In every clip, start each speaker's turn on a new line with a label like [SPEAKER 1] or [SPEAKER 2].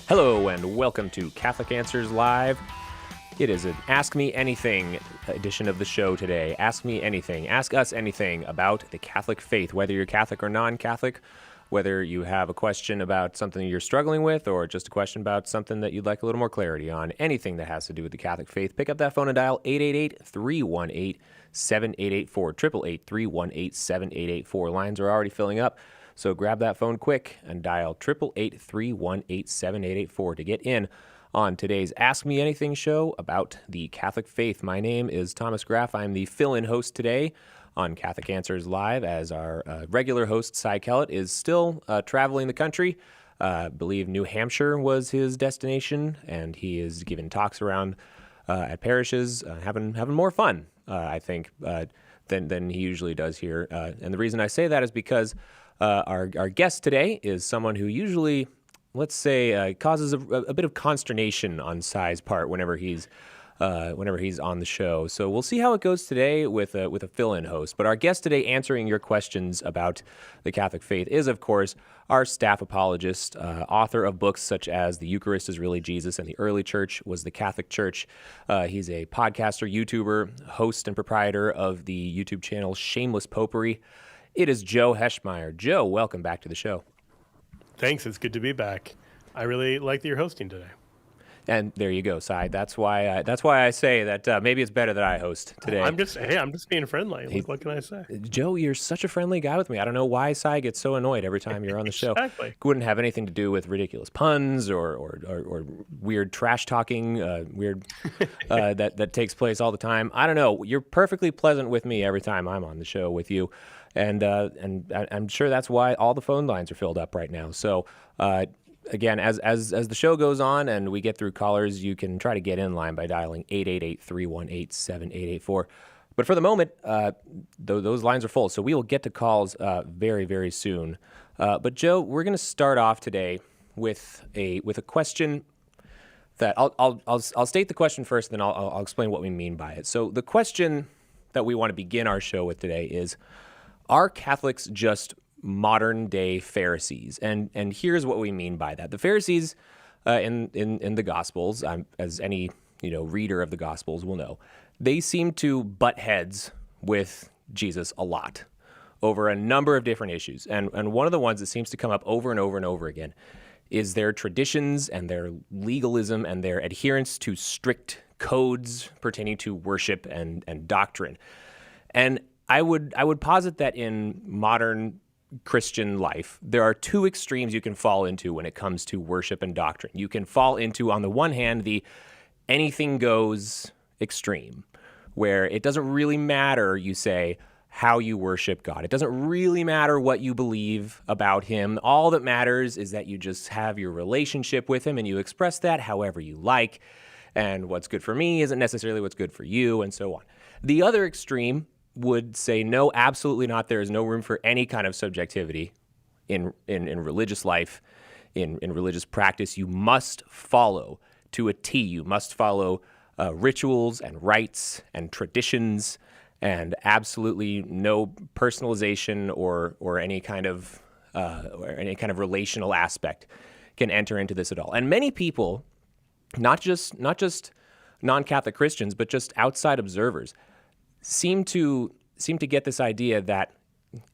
[SPEAKER 1] Hello and welcome to Catholic Answers Live. It is an Ask Me Anything edition of the show today. Ask me anything. Ask us anything about the Catholic faith, whether you're Catholic or non-Catholic, whether you have a question about something you're struggling with or just a question about something that you'd like a little more clarity on, anything that has to do with the Catholic faith. Pick up that phone and dial 888-318-7884, 888-318-7884. Lines are already filling up. So grab that phone quick and dial 888-318-7884 to get in on today's Ask Me Anything show about the Catholic faith. My name is Thomas Graff. I'm the fill-in host today on Catholic Answers Live, as our regular host, Cy Kellett, is still traveling the country. I believe New Hampshire was his destination, and he is giving talks around at parishes, having more fun, I think, than he usually does here. And the reason I say that is because our guest today is someone who usually, let's say, causes a bit of consternation on Cy's part whenever he's on the show. So we'll see how it goes today with a fill-in host. But our guest today answering your questions about the Catholic faith is, of course, our staff apologist, author of books such as The Eucharist is Really Jesus and the Early Church Was the Catholic Church. He's a podcaster, YouTuber, host, and proprietor of the YouTube channel Shameless Popery. It is Joe Heschmeyer. Joe, welcome back to the show.
[SPEAKER 2] Thanks. It's good to be back. I really like that you're hosting today.
[SPEAKER 1] And there you go, Cy. That's why I say that maybe it's better that I host today.
[SPEAKER 2] I'm just being friendly. What can I say?
[SPEAKER 1] Joe, you're such a friendly guy with me. I don't know why Cy gets so annoyed every time you're on the show.
[SPEAKER 2] Exactly.
[SPEAKER 1] It wouldn't have anything to do with ridiculous puns or weird trash talking, that takes place all the time. I don't know. You're perfectly pleasant with me every time I'm on the show with you. And I'm sure that's why all the phone lines are filled up right now. So, again, as the show goes on and we get through callers, you can try to get in line by dialing 888-318-7884. But for the moment, those lines are full, so we will get to calls very, very soon. But Joe, we're going to start off today with a question that I'll state the question first, then I'll explain what we mean by it. So the question that we want to begin our show with today is: are Catholics just modern-day Pharisees? And here's what we mean by that. The Pharisees in the Gospels, as any reader of the Gospels will know, they seem to butt heads with Jesus a lot over a number of different issues. And one of the ones that seems to come up over and over and over again is their traditions and their legalism and their adherence to strict codes pertaining to worship and doctrine. And I would posit that in modern Christian life, there are two extremes you can fall into when it comes to worship and doctrine. You can fall into, on the one hand, the anything goes extreme, where it doesn't really matter, you say, how you worship God. It doesn't really matter what you believe about him. All that matters is that you just have your relationship with him and you express that however you like. And what's good for me isn't necessarily what's good for you, and so on. The other extreme would say, no, absolutely not. There is no room for any kind of subjectivity in religious life, in religious practice. You must follow to a T. You must follow rituals and rites and traditions, and absolutely no personalization or any kind of relational aspect can enter into this at all. And many people, not just non-Catholic Christians, but just outside observers, seem to get this idea that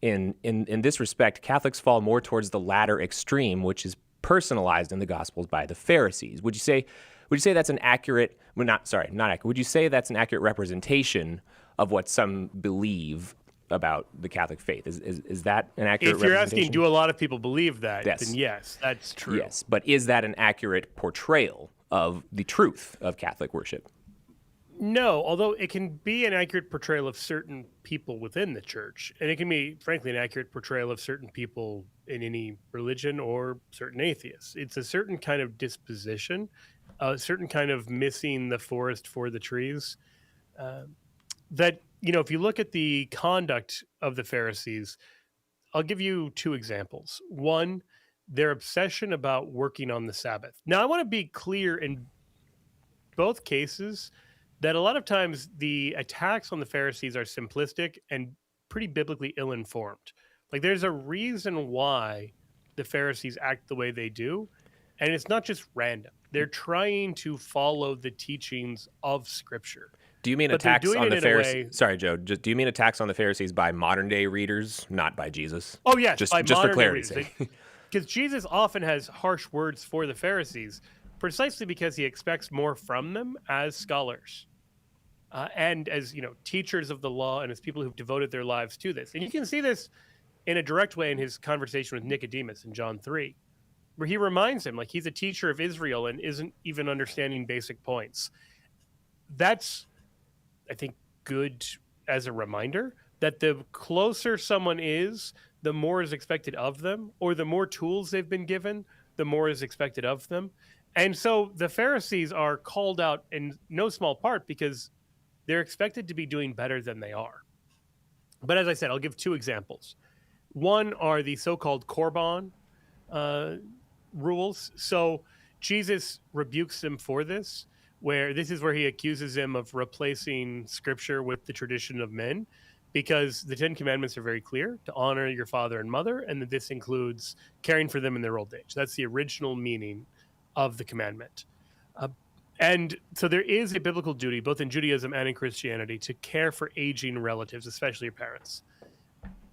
[SPEAKER 1] in this respect, Catholics fall more towards the latter extreme, which is personalized in the Gospels by the Pharisees. Would you say that's an accurate? Well, not accurate. Would you say that's an accurate representation of what some believe about the Catholic faith? Is that an accurate representation?
[SPEAKER 2] If you're asking, do a lot of people believe that?
[SPEAKER 1] Yes.
[SPEAKER 2] Then yes, that's true.
[SPEAKER 1] Yes, but is that an accurate portrayal of the truth of Catholic worship?
[SPEAKER 2] No, although it can be an accurate portrayal of certain people within the church. And it can be, frankly, an accurate portrayal of certain people in any religion or certain atheists. It's a certain kind of disposition, a certain kind of missing the forest for the trees. That, if you look at the conduct of the Pharisees, I'll give you two examples. One, their obsession about working on the Sabbath. Now, I want to be clear in both cases that a lot of times the attacks on the Pharisees are simplistic and pretty biblically ill-informed. Like, there's a reason why the Pharisees act the way they do, And it's not just random. They're trying to follow the teachings of Scripture.
[SPEAKER 1] Do you mean
[SPEAKER 2] But they're
[SPEAKER 1] attacks
[SPEAKER 2] doing
[SPEAKER 1] on
[SPEAKER 2] it
[SPEAKER 1] the
[SPEAKER 2] in a
[SPEAKER 1] Pharisees?
[SPEAKER 2] way.
[SPEAKER 1] Sorry, Joe. Do you mean attacks on the Pharisees by modern day readers, not by Jesus?
[SPEAKER 2] Oh, yes,
[SPEAKER 1] Just
[SPEAKER 2] by
[SPEAKER 1] just for
[SPEAKER 2] modern day
[SPEAKER 1] clarity's
[SPEAKER 2] readers.
[SPEAKER 1] sake.
[SPEAKER 2] Because Jesus often has harsh words for the Pharisees, precisely because he expects more from them as scholars. And as teachers of the law, and as people who've devoted their lives to this. And you can see this in a direct way in his conversation with Nicodemus in John 3, where he reminds him, like, he's a teacher of Israel and isn't even understanding basic points. That's, I think, good as a reminder that the closer someone is, the more is expected of them, or the more tools they've been given, the more is expected of them. And so the Pharisees are called out in no small part because they're expected to be doing better than they are. But as I said, I'll give two examples. One are the so-called Korban rules. So Jesus rebukes them for this, where this is where he accuses them of replacing Scripture with the tradition of men, because the Ten Commandments are very clear to honor your father and mother, and that this includes caring for them in their old age. That's the original meaning of the commandment. And so there is a biblical duty, both in Judaism and in Christianity, to care for aging relatives, especially your parents.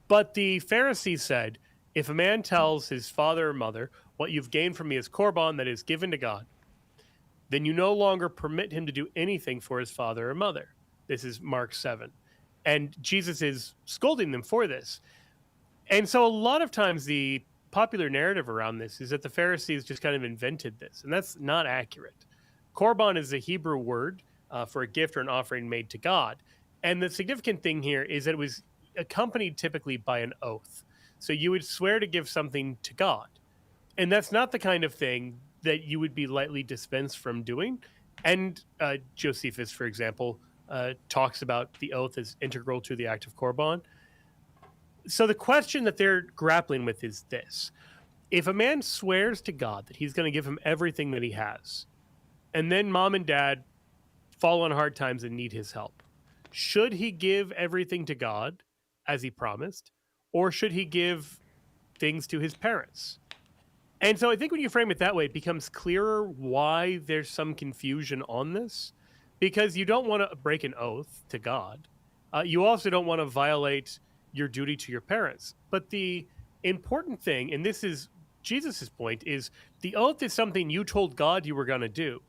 [SPEAKER 2] But the Pharisees said, if a man tells his father or mother, what you've gained from me is korban, that is given to God, then you no longer permit him to do anything for his father or mother. This is Mark 7. And Jesus is scolding them for this. And so a lot of times the popular narrative around this is that the Pharisees just kind of invented this, and that's not accurate. Korban is a Hebrew word for a gift or an offering made to God. And the significant thing here is that it was accompanied typically by an oath. So you would swear to give something to God. And that's not the kind of thing that you would be lightly dispensed from doing. And Josephus, for example, talks about the oath as integral to the act of Korban. So the question that they're grappling with is this. If a man swears to God that he's going to give him everything that he has, and then mom and dad fall on hard times and need his help, should he give everything to God as he promised, or should he give things to his parents? And so I think when you frame it that way, it becomes clearer why there's some confusion on this, because you don't want to break an oath to God. You also don't want to violate your duty to your parents. But the important thing, and this is Jesus's point, is the oath is something you told God you were going to do,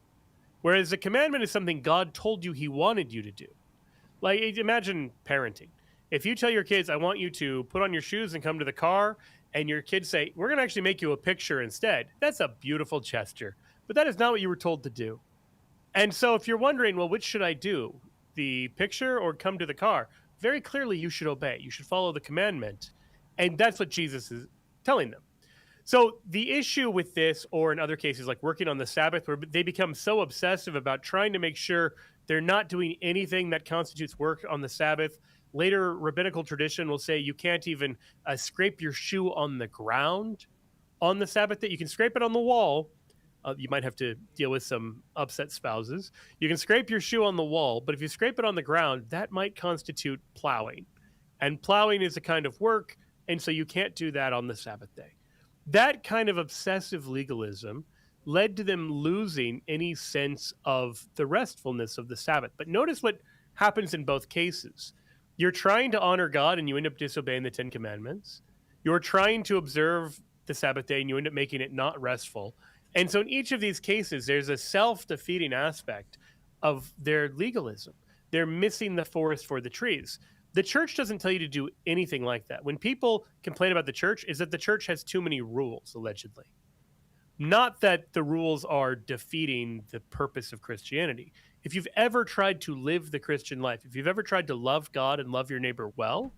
[SPEAKER 2] whereas the commandment is something God told you he wanted you to do. Like, imagine parenting. If you tell your kids, I want you to put on your shoes and come to the car, and your kids say, we're going to actually make you a picture instead. That's a beautiful gesture, but that is not what you were told to do. And so if you're wondering, well, which should I do? The picture or come to the car? Very clearly, you should obey. You should follow the commandment. And that's what Jesus is telling them. So the issue with this, or in other cases, like working on the Sabbath, where they become so obsessive about trying to make sure they're not doing anything that constitutes work on the Sabbath. Later, rabbinical tradition will say you can't even scrape your shoe on the ground on the Sabbath day. You can scrape it on the wall. You might have to deal with some upset spouses. You can scrape your shoe on the wall, but if you scrape it on the ground, that might constitute plowing. And plowing is a kind of work, and so you can't do that on the Sabbath day. That kind of obsessive legalism led to them losing any sense of the restfulness of the Sabbath. But notice what happens in both cases. You're trying to honor God, and you end up disobeying the Ten Commandments. You're trying to observe the Sabbath day, and you end up making it not restful. And so in each of these cases, there's a self-defeating aspect of their legalism. They're missing the forest for the trees. The church doesn't tell you to do anything like that. When people complain about the church, is that the church has too many rules, allegedly. Not that the rules are defeating the purpose of Christianity. If you've ever tried to live the Christian life, if you've ever tried to love God and love your neighbor well,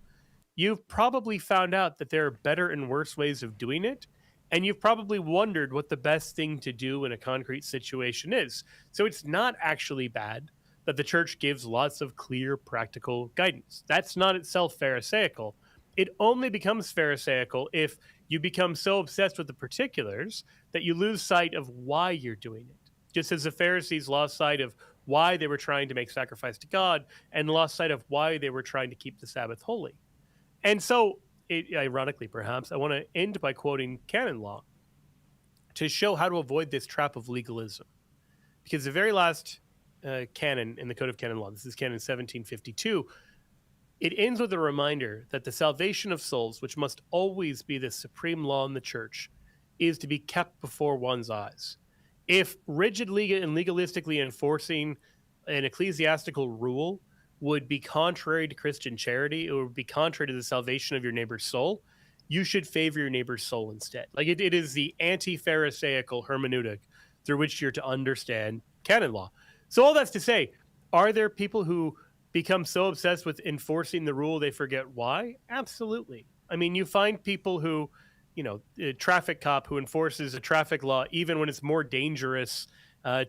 [SPEAKER 2] you've probably found out that there are better and worse ways of doing it. And you've probably wondered what the best thing to do in a concrete situation is. So it's not actually bad that the church gives lots of clear, practical guidance. That's not itself Pharisaical. It only becomes Pharisaical if you become so obsessed with the particulars that you lose sight of why you're doing it. Just as the Pharisees lost sight of why they were trying to make sacrifice to God and lost sight of why they were trying to keep the Sabbath holy. And so, ironically perhaps, I want to end by quoting canon law. to show how to avoid this trap of legalism. Because the very last canon in the Code of Canon Law, this is canon 1752, it ends with a reminder that the salvation of souls, which must always be the supreme law in the church, is to be kept before one's eyes. If rigidly and legalistically enforcing an ecclesiastical rule would be contrary to Christian charity, it would be contrary to the salvation of your neighbor's soul, you should favor your neighbor's soul instead. Like it is the anti-Pharisaical hermeneutic through which you're to understand canon law. So all that's to say, are there people who become so obsessed with enforcing the rule they forget why? Absolutely. I mean, you find people who, a traffic cop who enforces a traffic law even when it's more dangerous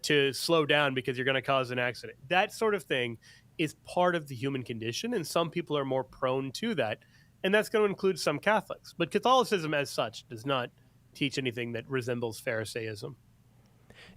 [SPEAKER 2] to slow down because you're going to cause an accident. That sort of thing is part of the human condition, and some people are more prone to that, and that's going to include some Catholics. But Catholicism as such does not teach anything that resembles Pharisaism.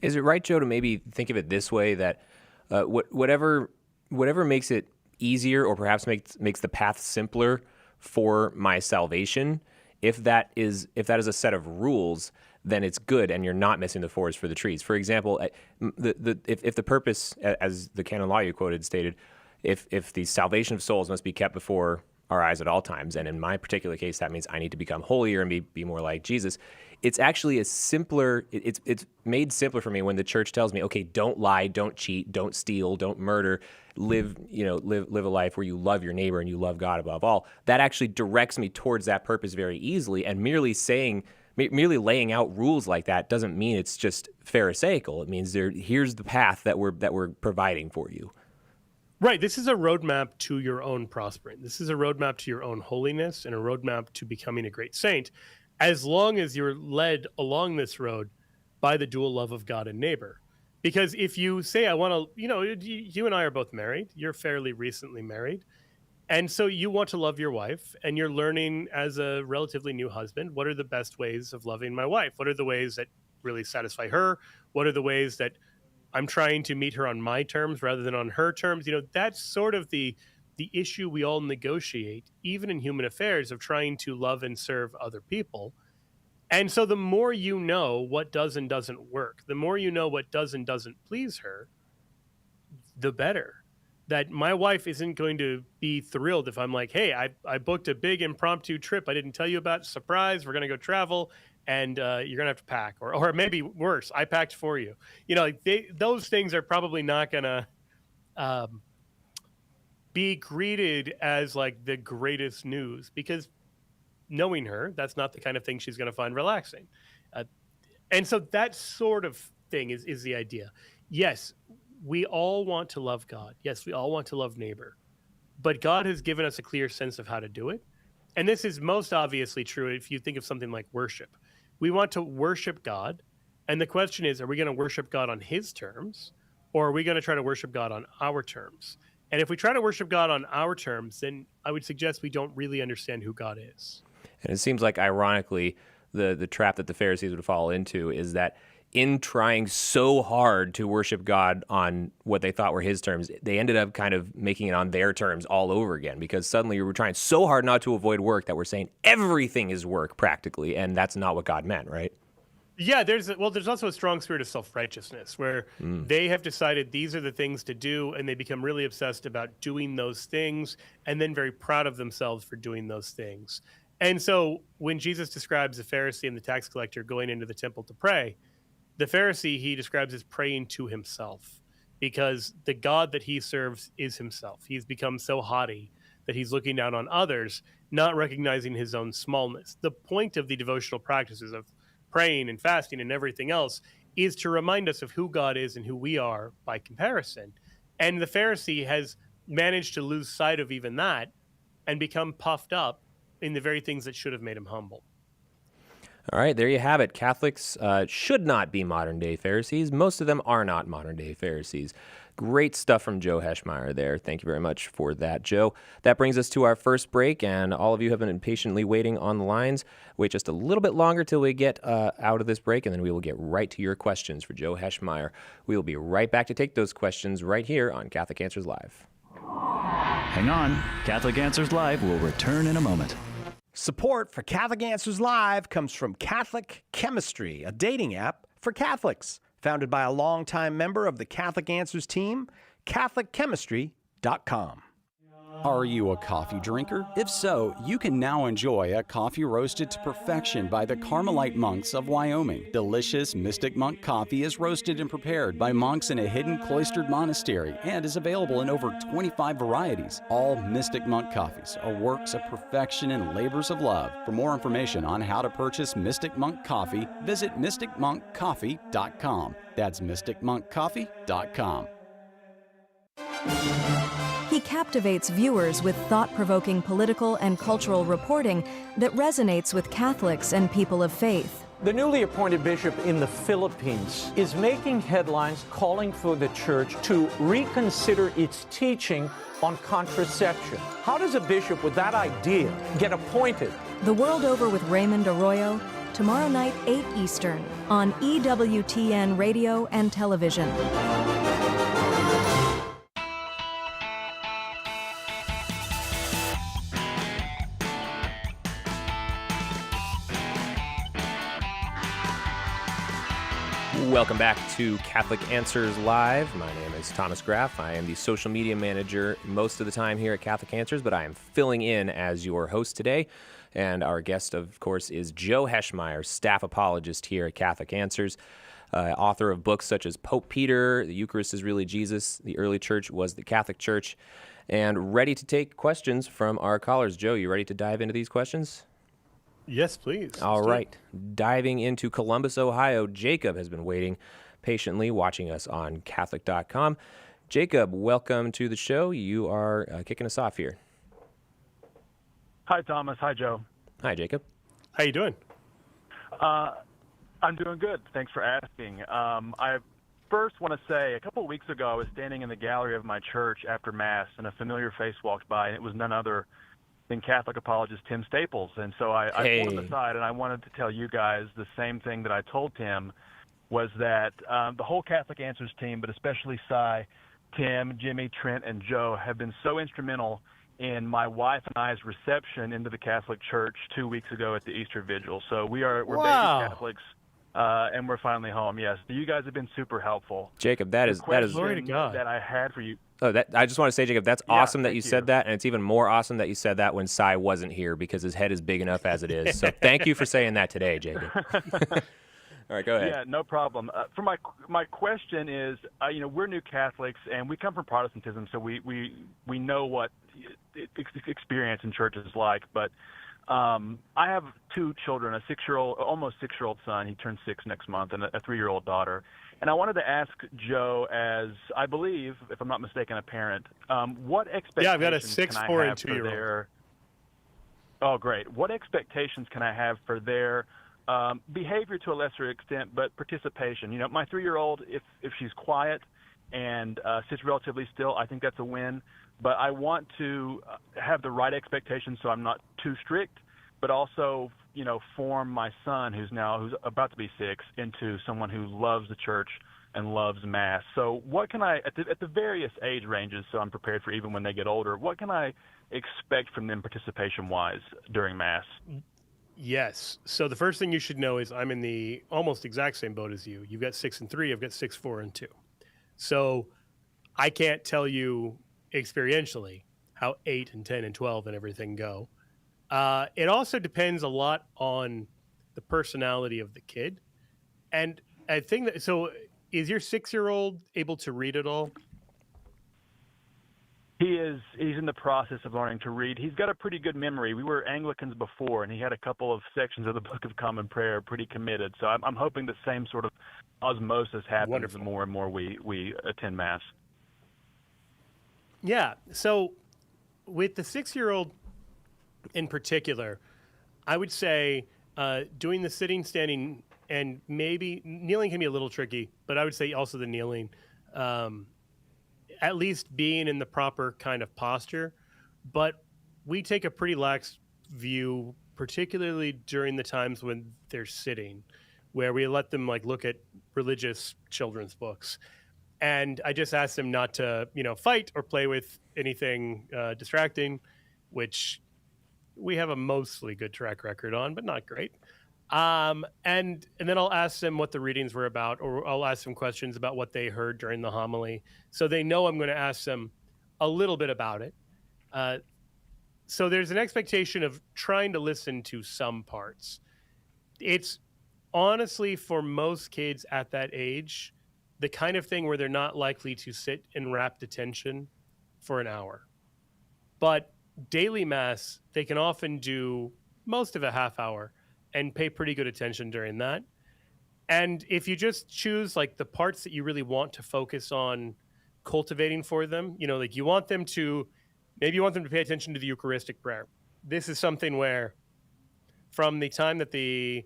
[SPEAKER 1] Is it right, Joe, to maybe think of it this way, that whatever makes it easier or perhaps makes the path simpler for my salvation, if that is a set of rules, then it's good and you're not missing the forest for the trees. For example, if the purpose, as the canon law you quoted stated, if the salvation of souls must be kept before our eyes at all times, and in my particular case, that means I need to become holier and be more like Jesus, it's actually it's made simpler for me when the church tells me, okay, don't lie, don't cheat, don't steal, don't murder, live a life where you love your neighbor and you love God above all. That actually directs me towards that purpose very easily, and merely laying out rules like that doesn't mean it's just Pharisaical. It means here's the path that we're providing for you.
[SPEAKER 2] Right. This is a roadmap to your own prospering. This is a roadmap to your own holiness and a roadmap to becoming a great saint, as long as you're led along this road by the dual love of God and neighbor. Because if you say, I want to, you and I are both married. You're fairly recently married. And so you want to love your wife, and you're learning as a relatively new husband, what are the best ways of loving my wife? What are the ways that really satisfy her? What are the ways that I'm trying to meet her on my terms rather than on her terms? That's sort of the issue we all negotiate, even in human affairs, of trying to love and serve other people. And so the more you know what does and doesn't work, the more you know what does and doesn't please her, the better. That my wife isn't going to be thrilled if I'm like, hey, I booked a big impromptu trip I didn't tell you about, surprise, we're going to go travel, and you're going to have to pack. Or maybe worse, I packed for you. Those things are probably not going to be greeted as like the greatest news, because knowing her, that's not the kind of thing she's going to find relaxing. And so that sort of thing is the idea. Yes, we all want to love God. Yes, we all want to love neighbor. But God has given us a clear sense of how to do it. And this is most obviously true if you think of something like worship. We want to worship God. And the question is, are we going to worship God on his terms, or are we going to try to worship God on our terms? And if we try to worship God on our terms, then I would suggest we don't really understand who God is.
[SPEAKER 1] And it seems like, ironically, the trap that the Pharisees would fall into is that in trying so hard to worship God on what they thought were his terms, they ended up kind of making it on their terms all over again, because suddenly we were trying so hard not to avoid work that we're saying everything is work practically, and that's not what God meant, right?
[SPEAKER 2] Yeah, there's also a strong spirit of self-righteousness where they have decided these are the things to do, and they become really obsessed about doing those things and then very proud of themselves for doing those things. And so when Jesus describes the Pharisee and the tax collector going into the temple to pray, the Pharisee he describes as praying to himself, because the God that he serves is himself. He's become so haughty that he's looking down on others, not recognizing his own smallness. The point of the devotional practices of praying and fasting and everything else is to remind us of who God is and who we are by comparison. And the Pharisee has managed to lose sight of even that and become puffed up in the very things that should have made him humble.
[SPEAKER 1] All right, there you have it. Catholics should not be modern-day Pharisees. Most of them are not modern-day Pharisees. Great stuff from Joe Heschmeyer there. Thank you very much for that, Joe. That brings us to our first break, and all of you have been impatiently waiting on the lines. Wait just a little bit longer till we get out of this break, and then we will get right to your questions for Joe Heschmeyer. We will be right back to take those questions right here on Catholic Answers Live.
[SPEAKER 3] Hang on. Catholic Answers Live will return in a moment. Support for Catholic Answers Live comes from Catholic Chemistry, a dating app for Catholics. Founded by a longtime member of the Catholic Answers team, CatholicChemistry.com.
[SPEAKER 4] Are you a coffee drinker? If so, you can now enjoy a coffee roasted to perfection by the Carmelite monks of Wyoming. Delicious Mystic Monk coffee is roasted and prepared by monks in a hidden cloistered monastery and is available in over 25 varieties. All Mystic Monk coffees are works of perfection and labors of love. For more information on how to purchase Mystic Monk coffee, visit mysticmonkcoffee.com. That's mysticmonkcoffee.com.
[SPEAKER 5] He captivates viewers with thought-provoking political and cultural reporting that resonates with Catholics and people of faith.
[SPEAKER 6] The newly appointed bishop in the Philippines is making headlines calling for the church to reconsider its teaching on contraception. How does a bishop with that idea get appointed?
[SPEAKER 5] The World Over with Raymond Arroyo, tomorrow night, 8 Eastern, on EWTN Radio and Television.
[SPEAKER 1] Welcome back to Catholic Answers Live. My name is Thomas Graff. I am the social media manager most of the time here at Catholic Answers, but I am filling in as your host today. And our guest, of course, is Joe Heschmeyer, staff apologist here at Catholic Answers, author of books such as Pope Peter, The Eucharist is Really Jesus, The Early Church Was the Catholic Church, and ready to take questions from our callers. Joe, you ready to dive into these questions?
[SPEAKER 2] Yes, please.
[SPEAKER 1] All right. Diving into Columbus, Ohio, Jacob has been waiting patiently, watching us on Catholic.com. Jacob, welcome to the show. You are kicking us off here.
[SPEAKER 7] Hi, Thomas. Hi, Joe.
[SPEAKER 1] Hi, Jacob.
[SPEAKER 2] How you doing?
[SPEAKER 7] I'm doing good. Thanks for asking. I first want to say, a couple of weeks ago, I was standing in the gallery of my church after Mass, and a familiar face walked by, and it was none other than Catholic apologist Tim Staples. And so I pulled him aside, and I wanted to tell you guys the same thing that I told Tim, was that the whole Catholic Answers team, but especially Cy, Tim, Jimmy, Trent, and Joe, have been so instrumental in my wife and I's reception into the Catholic Church 2 weeks ago at the Easter Vigil. So we're baby Catholics, and we're finally home. Yes, you guys have been super helpful.
[SPEAKER 1] Jacob, that is
[SPEAKER 2] glory to God
[SPEAKER 7] that I had for you.
[SPEAKER 1] Oh, I just want to say, Jacob, that's awesome that you
[SPEAKER 7] thank
[SPEAKER 1] said
[SPEAKER 7] you.
[SPEAKER 1] that, and it's even more awesome that you said that when Cy wasn't here, because his head is big enough as it is. So thank you for saying that today, Jacob. All right, go ahead.
[SPEAKER 7] Yeah, no problem. For my question is, we're new Catholics, and we come from Protestantism, so we know what experience in church is like. But I have two children, almost 6-year-old son. He turns 6 next month, and a 3-year-old daughter. And I wanted to ask Joe, as I believe, if I'm not mistaken, a parent, what expectations
[SPEAKER 2] Yeah, I've got a 6,
[SPEAKER 7] can I
[SPEAKER 2] 4,
[SPEAKER 7] have
[SPEAKER 2] and 2-year-old.
[SPEAKER 7] for their... Oh, great. What expectations can I have for their behavior to a lesser extent, but participation? My 3-year-old, if she's quiet and sits relatively still, I think that's a win. But I want to have the right expectations so I'm not too strict, but also, form my son, who's about to be 6, into someone who loves the church and loves Mass. So what can I, at the various age ranges, so I'm prepared for even when they get older, what can I expect from them participation-wise during Mass?
[SPEAKER 2] Yes. So the first thing you should know is I'm in the almost exact same boat as you. You've got 6 and 3. I've got 6, 4, and 2. So I can't tell you experientially how 8 and 10 and 12 and everything go. It also depends a lot on the personality of the kid. And I think that, so is your 6-year-old able to read at all?
[SPEAKER 7] He's in the process of learning to read. He's got a pretty good memory. We were Anglicans before, and he had a couple of sections of the Book of Common Prayer pretty committed. So I'm hoping the same sort of osmosis happens
[SPEAKER 2] Wonderful.
[SPEAKER 7] the more and more we attend Mass.
[SPEAKER 2] Yeah. So with the 6-year-old in particular, I would say doing the sitting, standing, and maybe kneeling can be a little tricky, but I would say also the kneeling, at least being in the proper kind of posture. But we take a pretty lax view, particularly during the times when they're sitting, where we let them look at religious children's books. And I just ask them not to, fight or play with anything distracting, which we have a mostly good track record on, but not great. And then I'll ask them what the readings were about, or I'll ask them questions about what they heard during the homily, so they know I'm going to ask them a little bit about it. So there's an expectation of trying to listen to some parts. It's honestly, for most kids at that age, the kind of thing where they're not likely to sit in rapt attention for an hour. But daily Mass, they can often do most of a half hour and pay pretty good attention during that. And if you just choose like the parts that you really want to focus on cultivating for them, like you want them to pay attention to the Eucharistic prayer. This is something where from the time that the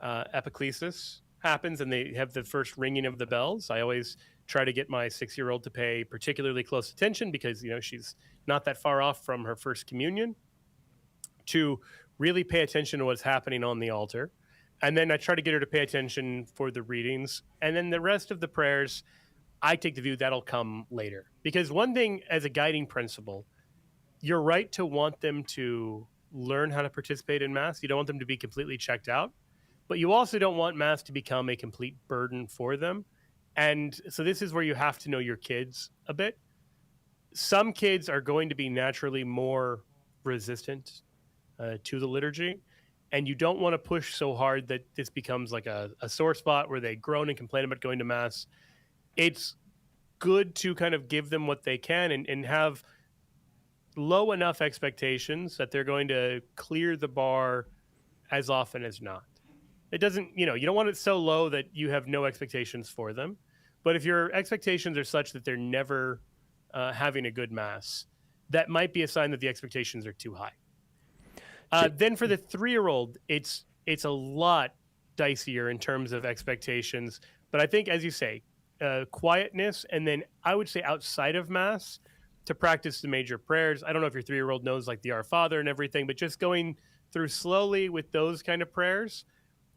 [SPEAKER 2] epiclesis happens and they have the first ringing of the bells, I always try to get my 6-year-old to pay particularly close attention because, she's not that far off from her first communion, to really pay attention to what's happening on the altar. And then I try to get her to pay attention for the readings. And then the rest of the prayers, I take the view that'll come later. Because one thing as a guiding principle, you're right to want them to learn how to participate in Mass. You don't want them to be completely checked out. But you also don't want Mass to become a complete burden for them. And so this is where you have to know your kids a bit. Some kids are going to be naturally more resistant to the liturgy. And you don't want to push so hard that this becomes like a sore spot where they groan and complain about going to Mass. It's good to kind of give them what they can and have low enough expectations that they're going to clear the bar as often as not. It doesn't, you don't want it so low that you have no expectations for them. But if your expectations are such that they're never having a good Mass, that might be a sign that the expectations are too high. Then for the 3-year-old, it's a lot dicier in terms of expectations. But I think, as you say, quietness, and then I would say outside of Mass to practice the major prayers. I don't know if your 3-year-old knows like the Our Father and everything, but just going through slowly with those kind of prayers.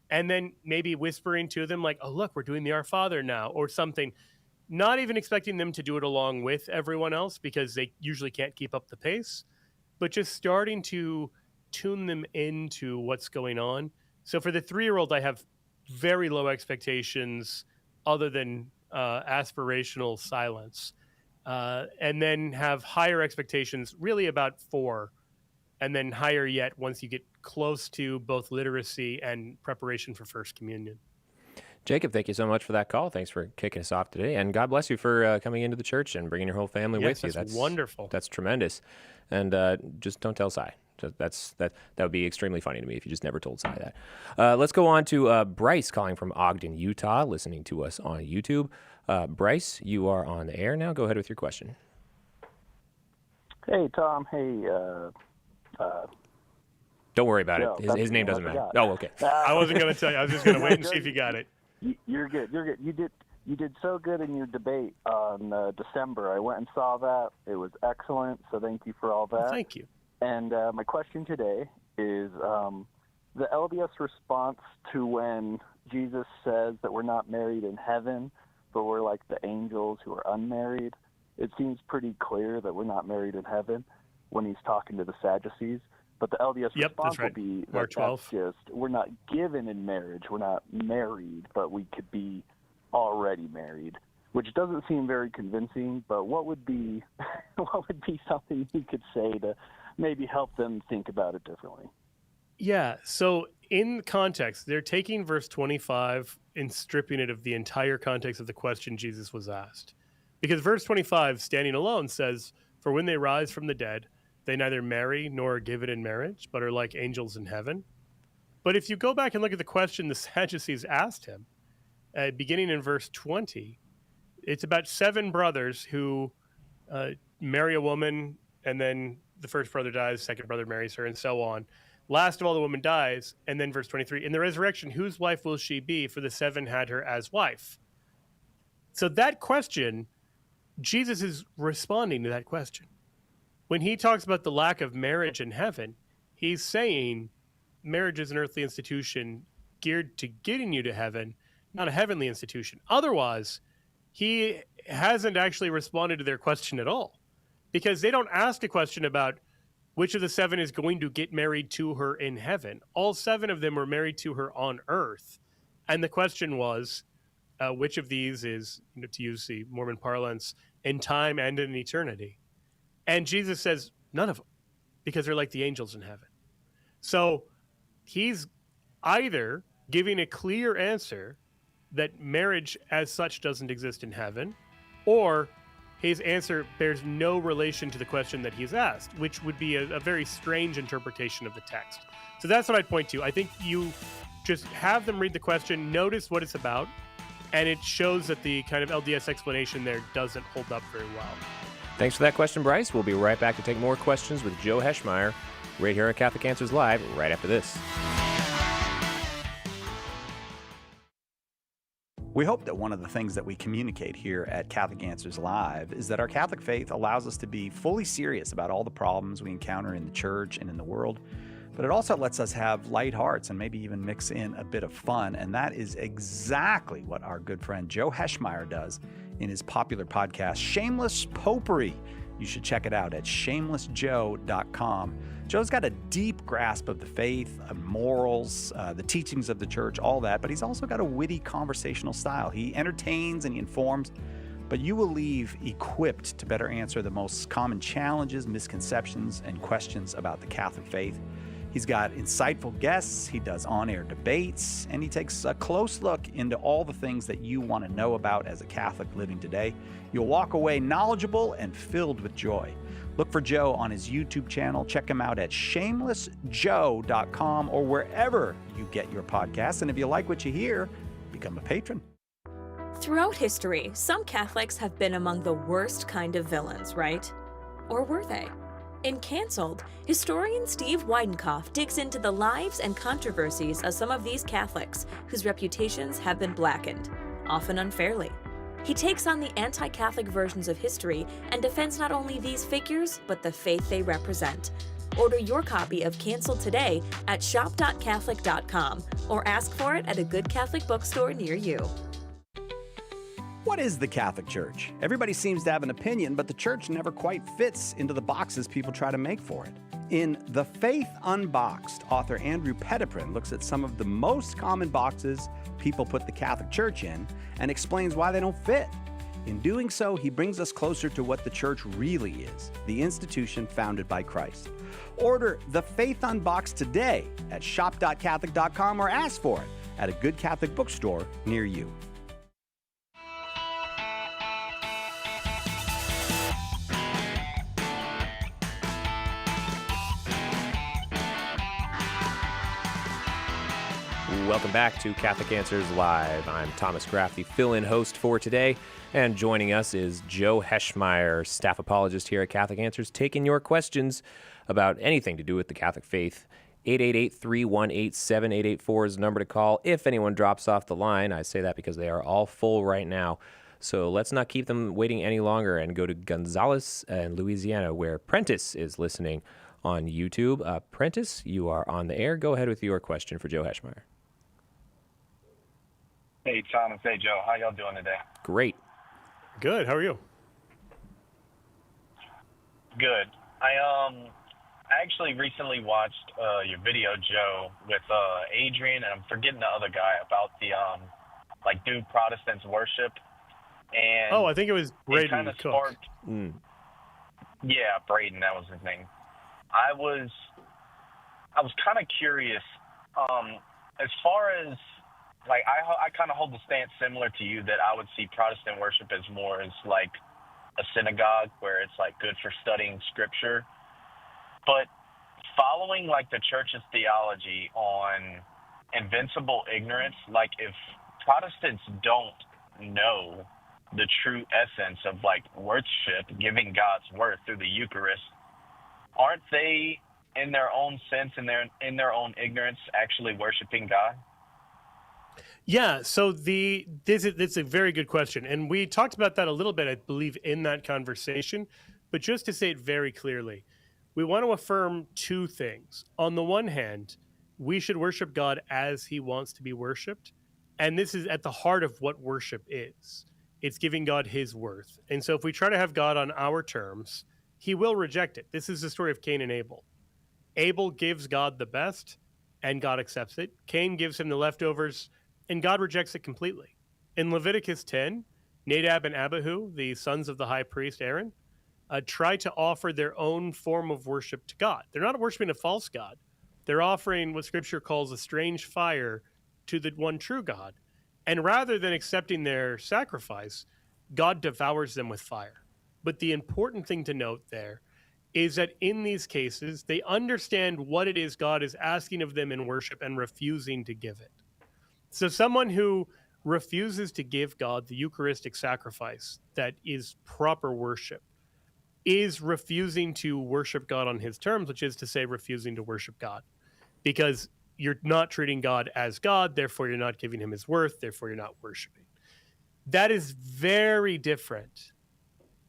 [SPEAKER 2] And then maybe whispering to them like, oh, look, we're doing the Our Father now or something. Not even expecting them to do it along with everyone else because they usually can't keep up the pace, but just starting to tune them into what's going on. So for the 3-year-old, I have very low expectations other than aspirational silence. And then have higher expectations really about 4, and then higher yet once you get close to both literacy and preparation for First Communion.
[SPEAKER 1] Jacob, thank you so much for that call. Thanks for kicking us off today. And God bless you for coming into the church and bringing your whole family with you.
[SPEAKER 2] That's wonderful.
[SPEAKER 1] That's tremendous. And just don't tell Cy. That would be extremely funny to me if you just never told Cy that. Let's go on to Bryce calling from Ogden, Utah, listening to us on YouTube. Bryce, you are on the air now. Go ahead with your question.
[SPEAKER 8] Hey, Tom. Hey,
[SPEAKER 1] don't worry about
[SPEAKER 8] Joe,
[SPEAKER 1] it. His name doesn't matter. Oh, okay.
[SPEAKER 2] I wasn't going to tell you. I was just going to wait and see if you got it.
[SPEAKER 8] You're good. You're good. You did so good in your debate on December. I went and saw that. It was excellent. So thank you for all that.
[SPEAKER 2] Well, thank you.
[SPEAKER 8] And my question today is the LDS response to when Jesus says that we're not married in heaven, but we're like the angels who are unmarried. It seems pretty clear that we're not married in heaven when he's talking to the Sadducees. But the LDS response will be that that's just, we're not given in marriage. We're not married, but we could be already married, which doesn't seem very convincing. But what would be something you could say to maybe help them think about it differently?
[SPEAKER 2] Yeah, so in context, they're taking verse 25 and stripping it of the entire context of the question Jesus was asked. Because verse 25, standing alone, says, "For when they rise from the dead, they neither marry nor are given in marriage, but are like angels in heaven." But if you go back and look at the question the Sadducees asked him, beginning in verse 20, it's about 7 brothers who marry a woman, and then the first brother dies, second brother marries her, and so on. Last of all, the woman dies, and then verse 23, in the resurrection, whose wife will she be? For the 7 had her as wife. So that question, Jesus is responding to that question. When he talks about the lack of marriage in heaven, he's saying marriage is an earthly institution geared to getting you to heaven, not a heavenly institution. Otherwise, he hasn't actually responded to their question at all, because they don't ask a question about which of the 7 is going to get married to her in heaven? All 7 of them were married to her on earth. And the question was, which of these is, to use the Mormon parlance, in time and in eternity? And Jesus says, none of them, because they're like the angels in heaven. So he's either giving a clear answer that marriage as such doesn't exist in heaven, or his answer bears no relation to the question that he's asked, which would be a very strange interpretation of the text. So that's what I'd point to. I think you just have them read the question, notice what it's about, and it shows that the kind of LDS explanation there doesn't hold up very well.
[SPEAKER 1] Thanks for that question, Bryce. We'll be right back to take more questions with Joe Heschmeyer right here on Catholic Answers Live right after this.
[SPEAKER 3] We hope that one of the things that we communicate here at Catholic Answers Live is that our Catholic faith allows us to be fully serious about all the problems we encounter in the church and in the world, but it also lets us have light hearts and maybe even mix in a bit of fun, and that is exactly what our good friend Joe Heschmeyer does in his popular podcast, Shameless Popery. You should check it out at shamelessjoe.com. Joe's got a deep grasp of the faith, morals, the teachings of the church, all that, but he's also got a witty conversational style. He entertains and he informs, but you will leave equipped to better answer the most common challenges, misconceptions, and questions about the Catholic faith. He's got insightful guests, he does on-air debates, and he takes a close look into all the things that you want to know about as a Catholic living today. You'll walk away knowledgeable and filled with joy. Look for Joe on his YouTube channel. Check him out at shamelessjoe.com or wherever you get your podcasts. And if you like what you hear, become a patron.
[SPEAKER 9] Throughout history, some Catholics have been among the worst kind of villains, right? Or were they? In Cancelled, historian Steve Weidenkopf digs into the lives and controversies of some of these Catholics whose reputations have been blackened, often unfairly. He takes on the anti-Catholic versions of history and defends not only these figures, but the faith they represent. Order your copy of Cancelled today at shop.catholic.com or ask for it at a good Catholic bookstore near you.
[SPEAKER 3] What is the Catholic Church? Everybody seems to have an opinion, but the church never quite fits into the boxes people try to make for it. In The Faith Unboxed, author Andrew Petiprin looks at some of the most common boxes people put the Catholic Church in and explains why they don't fit. In doing so, he brings us closer to what the church really is, the institution founded by Christ. Order The Faith Unboxed today at shop.catholic.com or ask for it at a good Catholic bookstore near you.
[SPEAKER 1] Welcome back to Catholic Answers Live. I'm Thomas Graff, the fill-in host for today, and joining us is Joe Heschmeyer, staff apologist here at Catholic Answers, taking your questions about anything to do with the Catholic faith. 888-318-7884 is the number to call. If anyone drops off the line, I say that because they are all full right now. So let's not keep them waiting any longer and go to Gonzales and Louisiana, where Prentice is listening on YouTube. Prentice, you are on the air. Go ahead with your question for Joe Heschmeyer.
[SPEAKER 10] Hey, Thomas. Hey, Joe. How y'all doing today?
[SPEAKER 1] Great.
[SPEAKER 2] Good. How are you?
[SPEAKER 10] Good. I actually recently watched your video, Joe, with Adrian, and I'm forgetting the other guy about the do Protestants worship. And
[SPEAKER 2] I think it was Braden
[SPEAKER 10] kind of
[SPEAKER 2] Cook.
[SPEAKER 10] sparked. Yeah, Braden. That was his name. I was kind of curious. As far as I kind of hold the stance similar to you that I would see Protestant worship as more as like a synagogue where it's like good for studying scripture. But following like the church's theology on invincible ignorance, like if Protestants don't know the true essence of like worship, giving God's worth through the Eucharist, aren't they in their own sense, in their own ignorance, actually worshiping God?
[SPEAKER 2] Yeah, so this is a very good question. And we talked about that a little bit, I believe, in that conversation. But just to say it very clearly, we want to affirm two things. On the one hand, we should worship God as he wants to be worshiped. And this is at the heart of what worship is. It's giving God his worth. And so if we try to have God on our terms, he will reject it. This is the story of Cain and Abel. Abel gives God the best, and God accepts it. Cain gives him the leftovers, and God rejects it completely. In Leviticus 10, Nadab and Abihu, the sons of the high priest Aaron, try to offer their own form of worship to God. They're not worshiping a false God. They're offering what Scripture calls a strange fire to the one true God. And rather than accepting their sacrifice, God devours them with fire. But the important thing to note there is that in these cases, they understand what it is God is asking of them in worship and refusing to give it. So someone who refuses to give God the Eucharistic sacrifice that is proper worship is refusing to worship God on his terms, which is to say refusing to worship God. Because you're not treating God as God, therefore you're not giving him his worth, therefore you're not worshiping. That is very different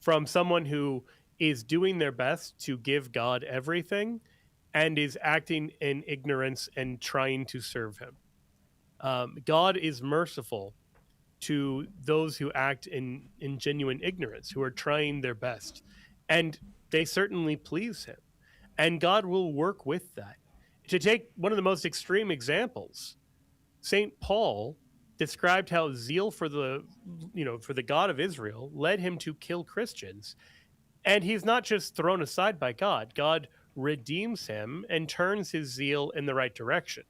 [SPEAKER 2] from someone who is doing their best to give God everything and is acting in ignorance and trying to serve him. God is merciful to those who act in genuine ignorance, who are trying their best. And they certainly please him. And God will work with that. To take one of the most extreme examples, St. Paul described how zeal for the God of Israel led him to kill Christians. And he's not just thrown aside by God. God redeems him and turns his zeal in the right direction.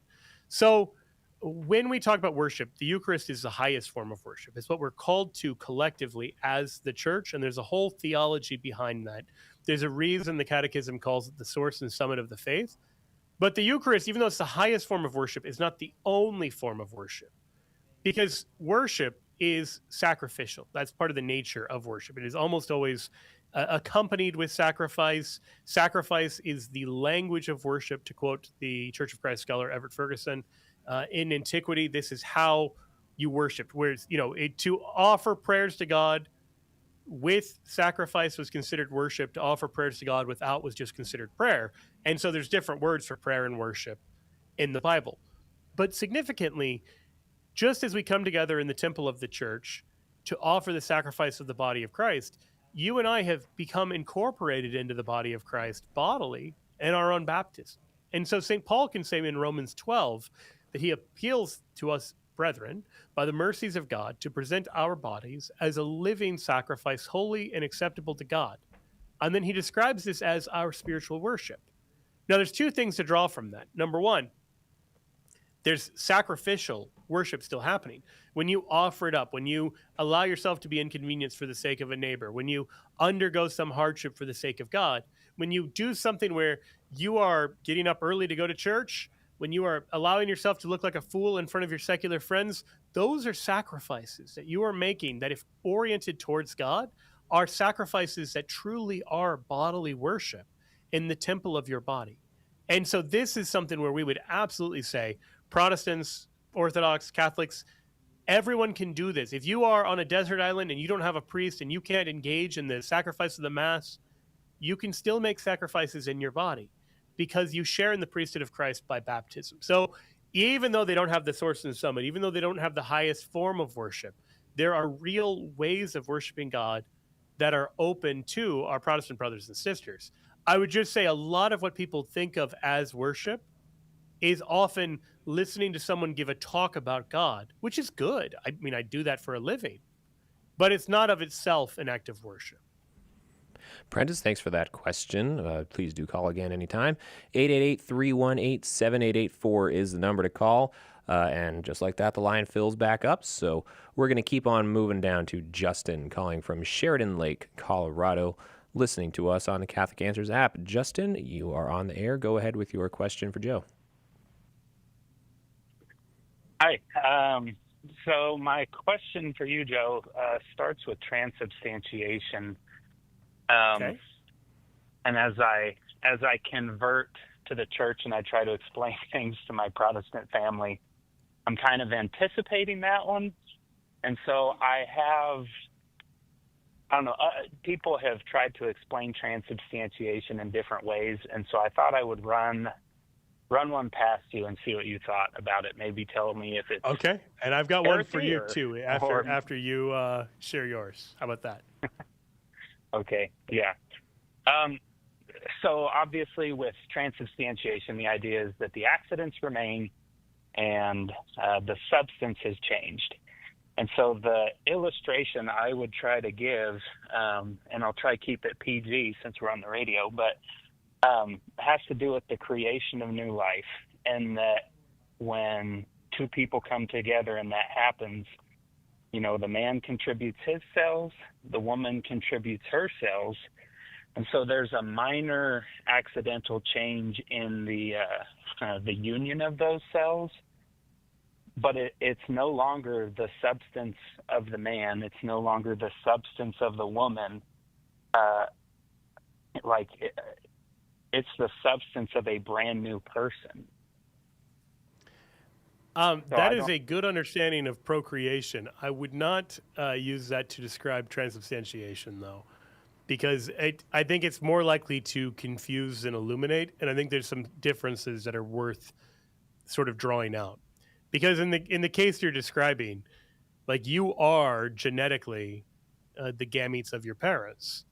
[SPEAKER 2] So when we talk about worship, the Eucharist is the highest form of worship. It's what we're called to collectively as the church, and there's a whole theology behind that. There's a reason the Catechism calls it the source and summit of the faith. But the Eucharist, even though it's the highest form of worship, is not the only form of worship. Because worship is sacrificial. That's part of the nature of worship. It is almost always accompanied with sacrifice. Sacrifice is the language of worship, to quote the Church of Christ scholar Everett Ferguson. In antiquity, this is how you worshiped. Whereas, to offer prayers to God with sacrifice was considered worship. To offer prayers to God without was just considered prayer. And so there's different words for prayer and worship in the Bible. But significantly, just as we come together in the temple of the church to offer the sacrifice of the body of Christ, you and I have become incorporated into the body of Christ bodily in our own baptism. And so St. Paul can say in Romans 12 that he appeals to us, brethren, by the mercies of God, to present our bodies as a living sacrifice, holy and acceptable to God. And then he describes this as our spiritual worship. Now, there's two things to draw from that. Number one, there's sacrificial worship still happening. When you offer it up, when you allow yourself to be inconvenienced for the sake of a neighbor, when you undergo some hardship for the sake of God, when you do something where you are getting up early to go to church, when you are allowing yourself to look like a fool in front of your secular friends, those are sacrifices that you are making that, if oriented towards God, are sacrifices that truly are bodily worship in the temple of your body. And so this is something where we would absolutely say Protestants, Orthodox, Catholics, everyone can do this. If you are on a desert island and you don't have a priest and you can't engage in the sacrifice of the Mass, you can still make sacrifices in your body because you share in the priesthood of Christ by baptism. So even though they don't have the source and the summit, even though they don't have the highest form of worship, there are real ways of worshiping God that are open to our Protestant brothers and sisters. I would just say a lot of what people think of as worship is often listening to someone give a talk about God, which is good. I mean, I do that for a living, but it's not of itself an act of worship.
[SPEAKER 1] Prentice, thanks for that question. Please do call again anytime. 888-318-7884 is the number to call. And just like that, the line fills back up. So we're going to keep on moving down to Justin calling from Sheridan Lake, Colorado, listening to us on the Catholic Answers app. Justin, you are on the air. Go ahead with your question for Joe.
[SPEAKER 11] Hi. So my question for you, Joe, starts with transubstantiation.
[SPEAKER 2] Okay.
[SPEAKER 11] And as I convert to the church and I try to explain things to my Protestant family, I'm kind of anticipating that one. And so people have tried to explain transubstantiation in different ways. And so I thought I would run one past you and see what you thought about it. Maybe tell me if it's
[SPEAKER 2] okay. And I've got one for you
[SPEAKER 11] or,
[SPEAKER 2] too after you share yours. How about that?
[SPEAKER 11] Okay. Yeah. So obviously with transubstantiation, the idea is that the accidents remain and the substance has changed. And so the illustration I would try to give, and I'll try to keep it PG since we're on the radio, but has to do with the creation of new life. And that when two people come together and that happens, the man contributes his cells, the woman contributes her cells. And so there's a minor accidental change in the union of those cells, but it's no longer the substance of the man. It's no longer the substance of the woman. It's the substance of a brand new person.
[SPEAKER 2] That is a good understanding of procreation. I would not use that to describe transubstantiation, though, because I think it's more likely to confuse and illuminate, and I think there's some differences that are worth sort of drawing out. Because in the case you're describing, like, you are genetically the gametes of your parents.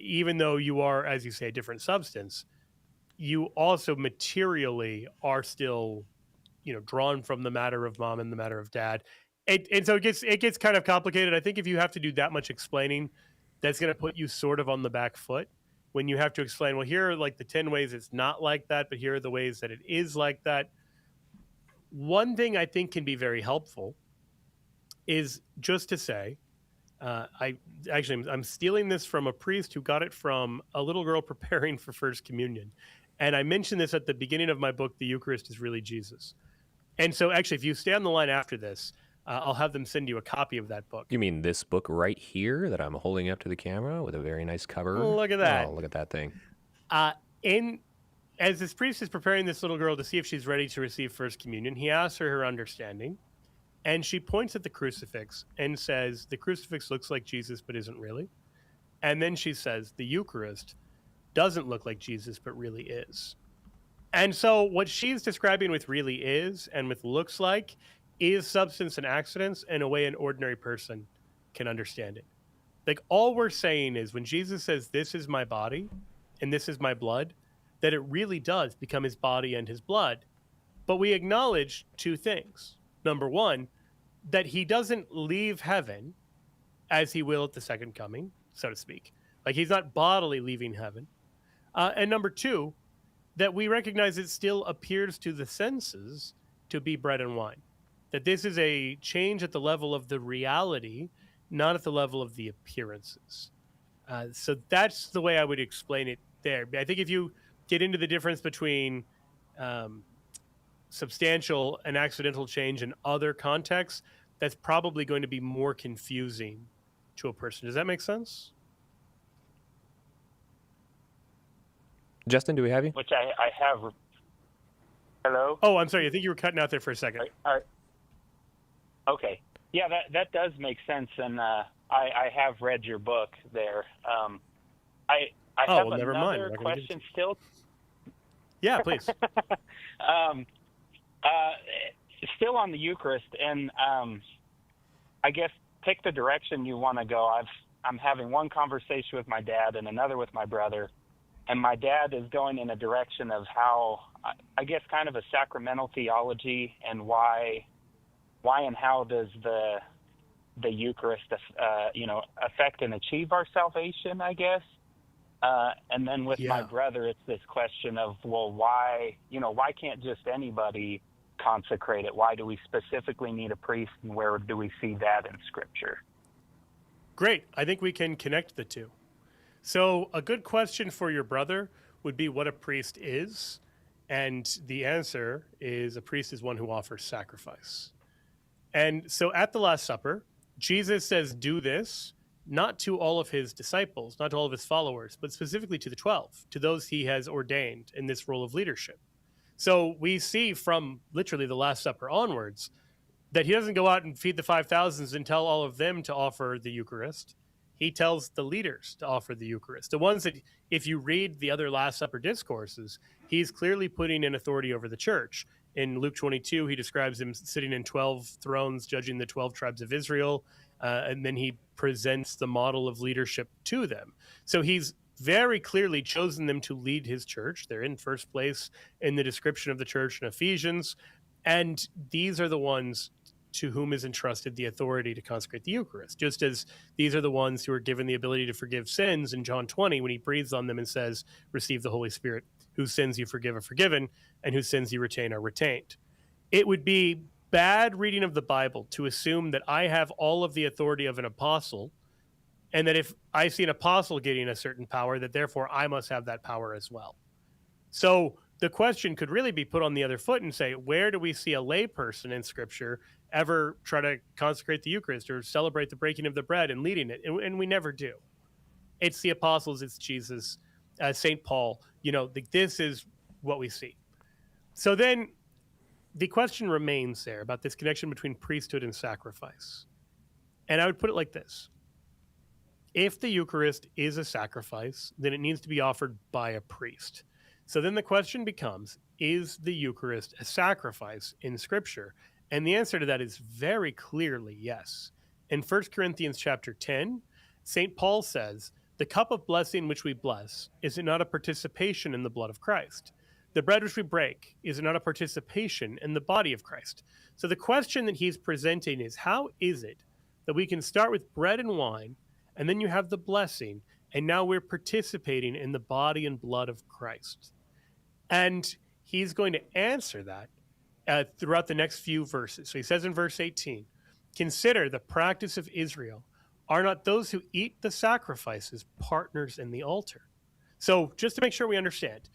[SPEAKER 2] Even though you are, as you say, a different substance, you also materially are still, drawn from the matter of mom and the matter of dad. And so it gets kind of complicated. I think if you have to do that much explaining, that's going to put you sort of on the back foot when you have to explain, well, here are like the 10 ways it's not like that, but here are the ways that it is like that. One thing I think can be very helpful is just to say, I'm stealing this from a priest who got it from a little girl preparing for First Communion. And I mentioned this at the beginning of my book, The Eucharist is Really Jesus. And so actually, if you stay on the line after this, I'll have them send you a copy of that book.
[SPEAKER 1] You mean this book right here that I'm holding up to the camera with a very nice cover?
[SPEAKER 2] Look at that.
[SPEAKER 1] Oh, look at that thing.
[SPEAKER 2] As this priest is preparing this little girl to see if she's ready to receive First Communion, he asks her understanding. And she points at the crucifix and says, the crucifix looks like Jesus, but isn't really. And then she says, the Eucharist doesn't look like Jesus, but really is. And so what she's describing with really is and with looks like is substance and accidents in a way an ordinary person can understand it. Like, all we're saying is when Jesus says, this is my body and this is my blood, that it really does become his body and his blood. But we acknowledge two things. Number one, that he doesn't leave heaven as he will at the second coming, so to speak. Like, he's not bodily leaving heaven. And number two, that we recognize it still appears to the senses to be bread and wine. That this is a change at the level of the reality, not at the level of the appearances. So that's the way I would explain it there. I think if you get into the difference between substantial and accidental change in other contexts, that's probably going to be more confusing to a person. Does that make sense?
[SPEAKER 1] Justin, do we have you?
[SPEAKER 11] Which I have. Hello?
[SPEAKER 2] Oh, I'm sorry. I think you were cutting out there for a second.
[SPEAKER 11] Okay. Yeah, that does make sense, and I have read your book there. I have
[SPEAKER 2] never
[SPEAKER 11] another
[SPEAKER 2] mind.
[SPEAKER 11] question still.
[SPEAKER 2] Yeah, please.
[SPEAKER 11] Still on the Eucharist, and I guess pick the direction you want to go. I'm having one conversation with my dad and another with my brother, and my dad is going in a direction of how, I guess, kind of a sacramental theology and why and how does the Eucharist affect and achieve our salvation, I guess. And then with my brother, it's this question of, well, why can't just anybody consecrate it? Why do we specifically need a priest, and where do we see that in Scripture?
[SPEAKER 2] Great. I think we can connect the two. So a good question for your brother would be what a priest is. And the answer is a priest is one who offers sacrifice. And so at the Last Supper, Jesus says, do this, not to all of his disciples, not to all of his followers, but specifically to the 12, to those he has ordained in this role of leadership. So we see from literally the Last Supper onwards that he doesn't go out and feed the 5,000s and tell all of them to offer the Eucharist. He tells the leaders to offer the Eucharist. The ones that, if you read the other Last Supper discourses, he's clearly putting in authority over the church. In Luke 22, he describes him sitting in 12 thrones, judging the 12 tribes of Israel, and then he presents the model of leadership to them. So he's very clearly chosen them to lead his church. They're in first place in the description of the church in Ephesians. And these are the ones to whom is entrusted the authority to consecrate the Eucharist, just as these are the ones who are given the ability to forgive sins in John 20 when he breathes on them and says, receive the Holy Spirit, whose sins you forgive are forgiven, and whose sins you retain are retained. It would be bad reading of the Bible to assume that I have all of the authority of an apostle, and that if I see an apostle getting a certain power, that therefore I must have that power as well. So the question could really be put on the other foot and say, where do we see a lay person in Scripture ever try to consecrate the Eucharist or celebrate the breaking of the bread and leading it? And we never do. It's the apostles, it's Jesus, St. Paul. This is what we see. So then the question remains there about this connection between priesthood and sacrifice. And I would put it like this. If the Eucharist is a sacrifice, then it needs to be offered by a priest. So then the question becomes, is the Eucharist a sacrifice in Scripture? And the answer to that is very clearly yes. In 1 Corinthians chapter 10, St. Paul says, the cup of blessing which we bless, is it not a participation in the blood of Christ? The bread which we break, is it not a participation in the body of Christ? So the question that he's presenting is, how is it that we can start with bread and wine, and then you have the blessing, and now we're participating in the body and blood of Christ? And he's going to answer that throughout the next few verses. So he says in verse 18, consider the practice of Israel. Are not those who eat the sacrifices partners in the altar? So just to make sure we understand,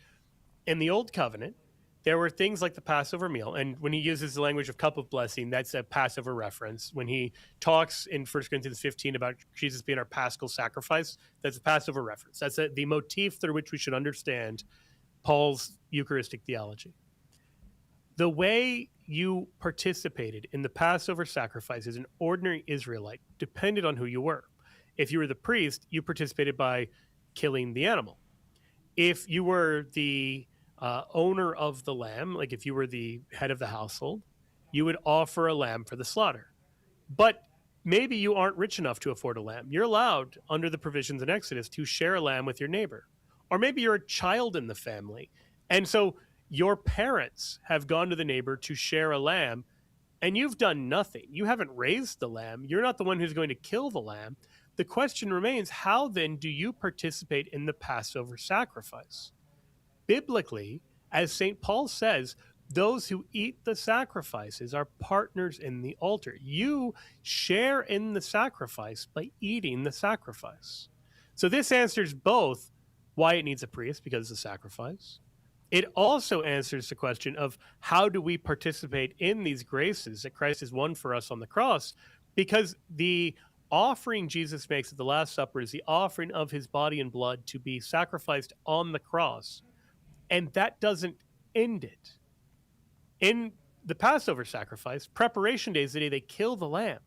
[SPEAKER 2] in the Old Covenant, there were things like the Passover meal. And when he uses the language of cup of blessing, that's a Passover reference. When he talks in 1 Corinthians 15 about Jesus being our paschal sacrifice, that's a Passover reference. That's the motif through which we should understand Paul's Eucharistic theology. The way you participated in the Passover sacrifice as an ordinary Israelite depended on who you were. If you were the priest, you participated by killing the animal. If you were the owner of the lamb, like if you were the head of the household, you would offer a lamb for the slaughter. But maybe you aren't rich enough to afford a lamb. You're allowed, under the provisions in Exodus, to share a lamb with your neighbor. Or maybe you're a child in the family, and so your parents have gone to the neighbor to share a lamb, and you've done nothing. You haven't raised the lamb. You're not the one who's going to kill the lamb. The question remains, how then do you participate in the Passover sacrifice? Biblically, as St. Paul says, those who eat the sacrifices are partners in the altar. You share in the sacrifice by eating the sacrifice. So this answers both why it needs a priest, because it's a sacrifice. It also answers the question of how do we participate in these graces that Christ has won for us on the cross, because the offering Jesus makes at the Last Supper is the offering of his body and blood to be sacrificed on the cross. And that doesn't end it. In the Passover sacrifice, preparation day is the day they kill the lamb,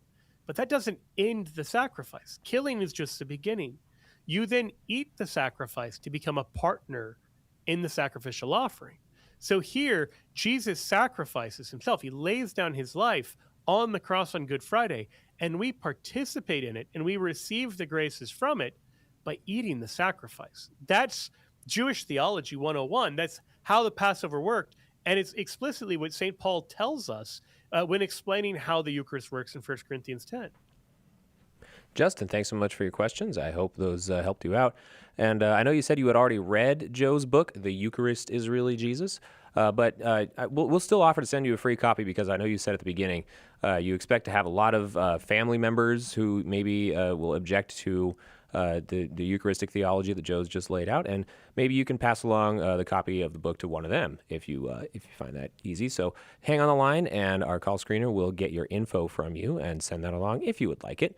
[SPEAKER 2] but that doesn't end the sacrifice. Killing is just the beginning. You then eat the sacrifice to become a partner in the sacrificial offering. So here, Jesus sacrifices himself. He lays down his life on the cross on Good Friday, and we participate in it, and we receive the graces from it by eating the sacrifice. That's Jewish theology 101. That's how the Passover worked, and it's explicitly what St. Paul tells us when explaining how the Eucharist works in 1 Corinthians 10.
[SPEAKER 1] Justin, thanks so much for your questions. I hope those helped you out. And I know you said you had already read Joe's book, The Eucharist is Really Jesus, but we'll still offer to send you a free copy because I know you said at the beginning you expect to have a lot of family members who maybe will object to the Eucharistic theology that Joe's just laid out, and maybe you can pass along the copy of the book to one of them if you find that easy. So hang on the line, and our call screener will get your info from you and send that along if you would like it.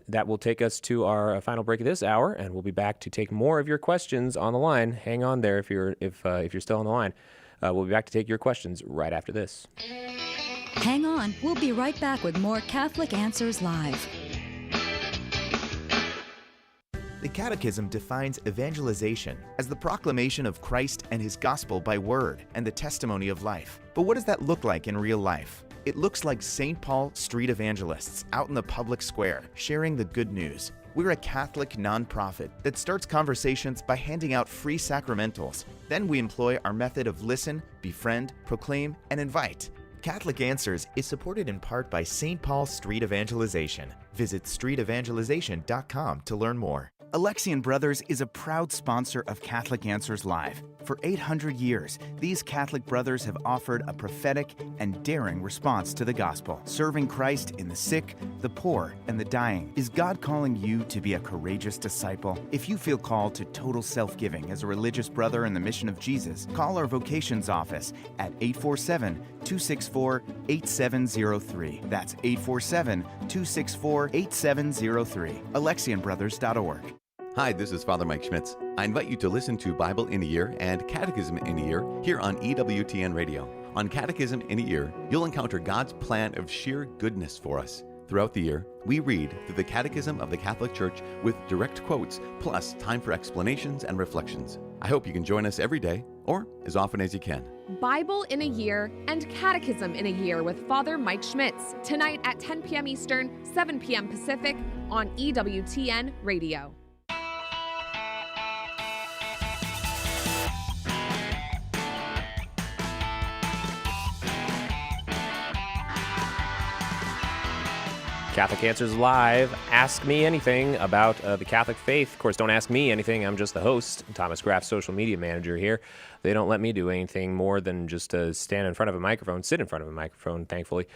[SPEAKER 1] That will take us to our final break of this hour, and we'll be back to take more of your questions on the line. Hang on there if you're still on the line. We'll be back to take your questions right after this.
[SPEAKER 5] Hang on, we'll be right back with more Catholic Answers Live.
[SPEAKER 12] The Catechism defines evangelization as the proclamation of Christ and his gospel by word and the testimony of life. But what does that look like in real life? It looks like St. Paul street evangelists out in the public square sharing the good news. We're a Catholic nonprofit that starts conversations by handing out free sacramentals. Then we employ our method of listen, befriend, proclaim, and invite. Catholic Answers is supported in part by St. Paul Street Evangelization. Visit streetevangelization.com to learn more. Alexian Brothers is a proud sponsor of Catholic Answers Live. For 800 years, these Catholic brothers have offered a prophetic and daring response to the gospel, serving Christ in the sick, the poor, and the dying. Is God calling you to be a courageous disciple? If you feel called to total self-giving as a religious brother in the mission of Jesus, call our vocations office at 847-264-8703. That's 847-264-8703. AlexianBrothers.org.
[SPEAKER 13] Hi, this is Father Mike Schmitz. I invite you to listen to Bible in a Year and Catechism in a Year here on EWTN Radio. On Catechism in a Year, you'll encounter God's plan of sheer goodness for us. Throughout the year, we read through the Catechism of the Catholic Church with direct quotes, plus time for explanations and reflections. I hope you can join us every day, or as often as you can.
[SPEAKER 14] Bible in a Year and Catechism in a Year with Father Mike Schmitz, tonight at 10 p.m. Eastern, 7 p.m. Pacific on EWTN Radio.
[SPEAKER 1] Catholic Answers Live. Ask me anything about the Catholic faith. Of course, don't ask me anything. I'm just the host, Thomas Graff, social media manager here. They don't let me do anything more than just stand in front of a microphone, sit in front of a microphone, thankfully,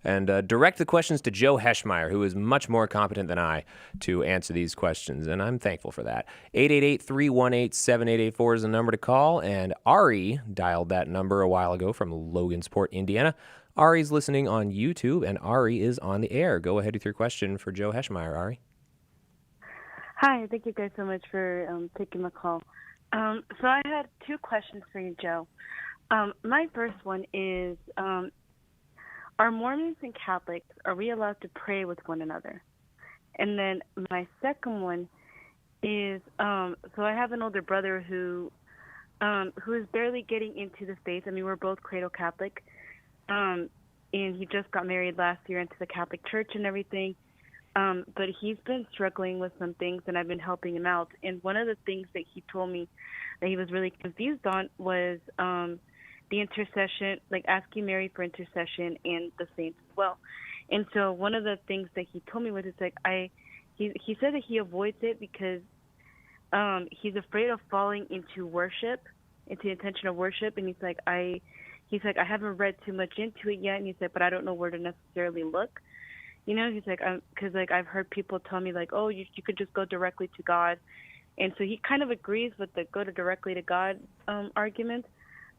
[SPEAKER 1] and direct the questions to Joe Heschmeyer, who is much more competent than I to answer these questions, and I'm thankful for that. 888-318-7884 is the number to call, and Ari dialed that number a while ago from Logansport, Indiana. Ari's listening on YouTube, and Ari is on the air. Go ahead with your question for Joe Heschmeyer, Ari.
[SPEAKER 15] Hi, thank you guys so much for taking my call. So I had two questions for you, Joe. My first one is, are Mormons and Catholics, are we allowed to pray with one another? And then my second one is, so I have an older brother who is barely getting into the faith. I mean, we're both cradle Catholic. And he just got married last year into the Catholic Church and everything. But he's been struggling with some things, and I've been helping him out. And one of the things that he told me that he was really confused on was the intercession, like asking Mary for intercession and the saints as well. And so one of the things that he told me was, it's like he said that he avoids it because he's afraid of falling into worship, into the intention of worship. And he's like, I haven't read too much into it yet. And he said, but I don't know where to necessarily look. You know, he's like, because like I've heard people tell me like, oh, you could just go directly to God. And so he kind of agrees with the go to directly to God argument.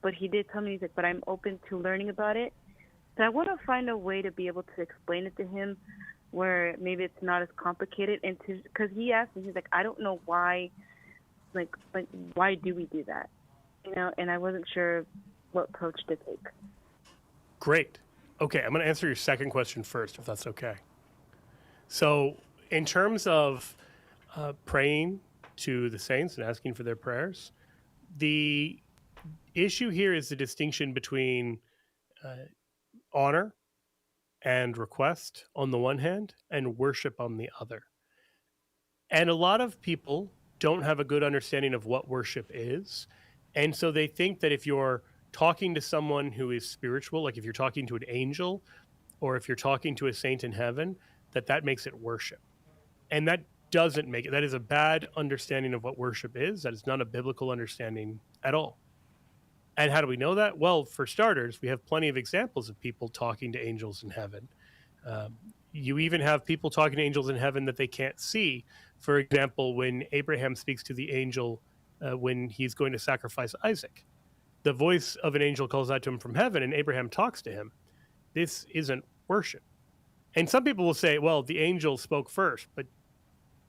[SPEAKER 15] But he did tell me, he's like, but I'm open to learning about it. So I want to find a way to be able to explain it to him where maybe it's not as complicated. And because he asked me, he's like, I don't know why, like why do we do that? You know, and I wasn't sure what approach to take.
[SPEAKER 2] Great. Okay, I'm going to answer your second question first, if that's okay. So in terms of praying to the saints and asking for their prayers, the issue here is the distinction between honor and request on the one hand and worship on the other. And a lot of people don't have a good understanding of what worship is. And so they think that if you're talking to someone who is spiritual, like if you're talking to an angel or if you're talking to a saint in heaven, that makes it worship. And that doesn't make it. That is a bad understanding of what worship is. That is not a biblical understanding at all. And how do we know that? Well, for starters, we have plenty of examples of people talking to angels in heaven. You even have people talking to angels in heaven that they can't see. For example, when Abraham speaks to the angel when he's going to sacrifice Isaac, the voice of an angel calls out to him from heaven, and Abraham talks to him. This isn't worship. And some people will say, well, the angel spoke first, but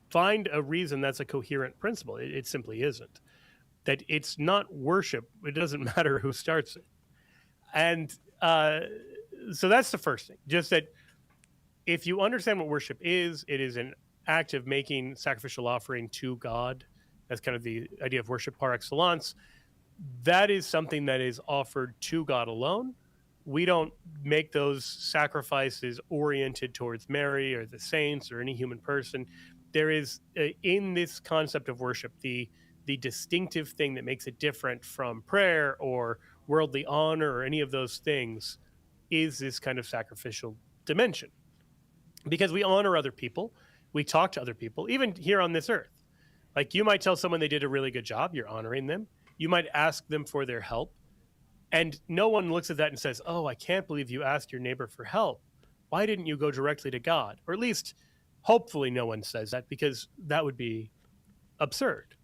[SPEAKER 2] find a reason that's a coherent principle. It simply isn't. That it's not worship. It doesn't matter who starts it. And so that's the first thing. Just that if you understand what worship is, it is an act of making sacrificial offering to God. That's kind of the idea of worship par excellence. That is something that is offered to God alone, we don't make those sacrifices oriented towards Mary or the saints or any human person. There is, in this concept of worship, the distinctive thing that makes it different from prayer or worldly honor or any of those things is this kind of sacrificial dimension. Because we honor other people, we talk to other people, even here on this earth. Like, you might tell someone they did a really good job, you're honoring them. You might ask them for their help. And no one looks at that and says, oh, I can't believe you asked your neighbor for help. Why didn't you go directly to God? Or at least, hopefully no one says that, because that would be absurd.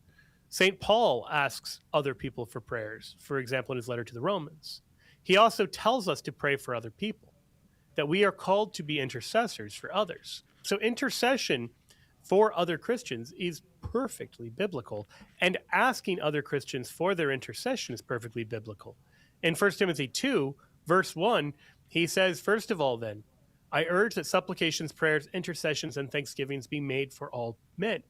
[SPEAKER 2] St. Paul asks other people for prayers, for example, in his letter to the Romans. He also tells us to pray for other people, that we are called to be intercessors for others. So intercession for other Christians is perfectly biblical, and asking other Christians for their intercession is perfectly biblical. In 1 Timothy 2, verse 1, he says, first of all, then, I urge that supplications, prayers, intercessions, and thanksgivings be made for all men.